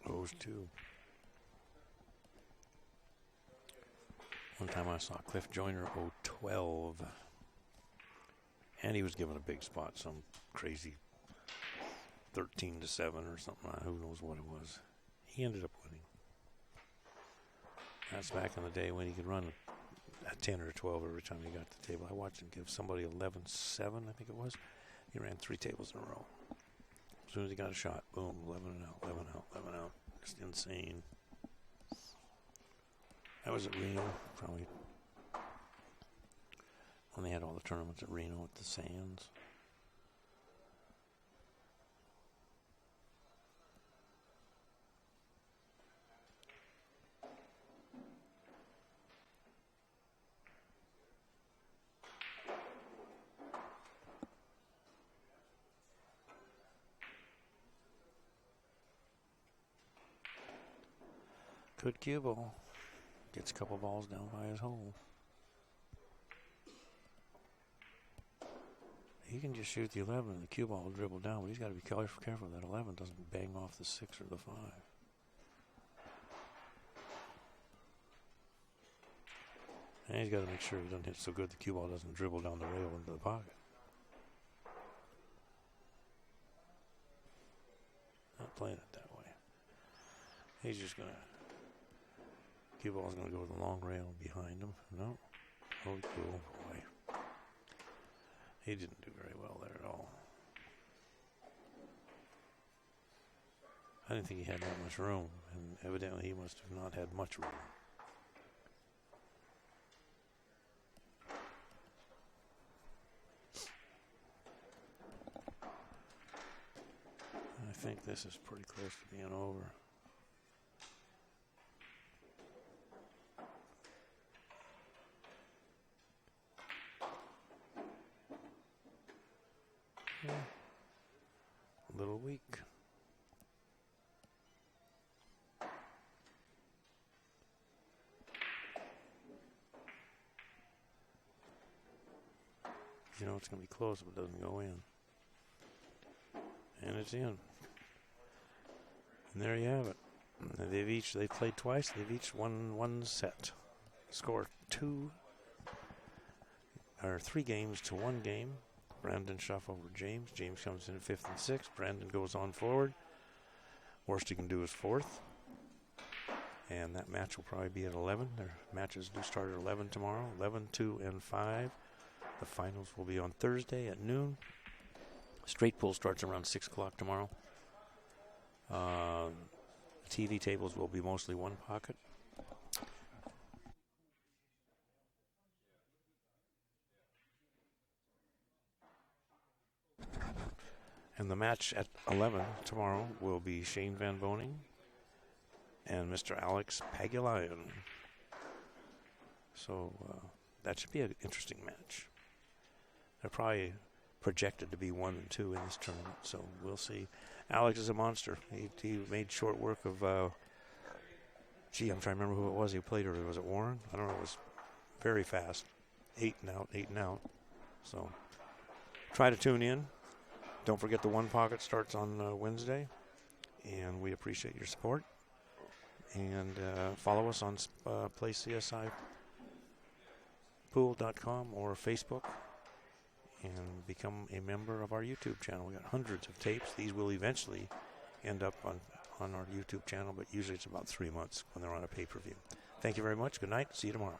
Those two. One time I saw Cliff Joyner 0-12. And he was given a big spot, some crazy 13-7 or something. Who knows what it was. He ended up winning. That's back in the day when he could run a 10 or 12 every time he got to the table. I watched him give somebody 11-7, I think it was. He ran 3 tables in a row. As soon as he got a shot, boom, 11 and out, 11 out, 11 out. Just insane. That was at Reno, probably when they had all the tournaments at Reno at the Sands. Good cue ball. Gets a couple balls down by his hole. He can just shoot the 11 and the cue ball will dribble down, but he's got to be careful that 11 doesn't bang off the 6 or the 5. And he's got to make sure he doesn't hit so good the cue ball doesn't dribble down the rail into the pocket. Not playing it that way. He's just going to... Cue ball's going to go to the long rail behind him. No. Oh, boy. He didn't do very well there at all. I didn't think he had that much room, and evidently he must have not had much room. I think this is pretty close to being over. Yeah. A little weak. You know it's going to be close if it doesn't go in. And it's in. And there you have it. They've played twice. They've each won one set. Score 3 games to 1 game. Brandon Shuff over James. James comes in at 5th and 6th. Brandon goes on forward. Worst he can do is 4th. And that match will probably be at 11. Their matches do start at 11 tomorrow. 11, 2, and 5. The finals will be on Thursday at noon. Straight pool starts around 6 o'clock tomorrow. TV tables will be mostly one pocket. And the match at 11 tomorrow will be Shane Van Boning and Mr. Alex Pagulayan. So that should be an interesting match. They're probably projected to be 1 and 2 in this tournament, so we'll see. Alex is a monster. He made short work of, I'm trying to remember who it was he played earlier. Was it Warren? I don't know. It was very fast. 8 and out, 8 and out. So try to tune in. Don't forget the one pocket starts on Wednesday, and we appreciate your support. And follow us on playcsipool.com or Facebook, and become a member of our YouTube channel. We got hundreds of tapes. These will eventually end up on our YouTube channel, but usually it's about 3 months when they're on a pay-per-view. Thank you very much. Good night. See you tomorrow.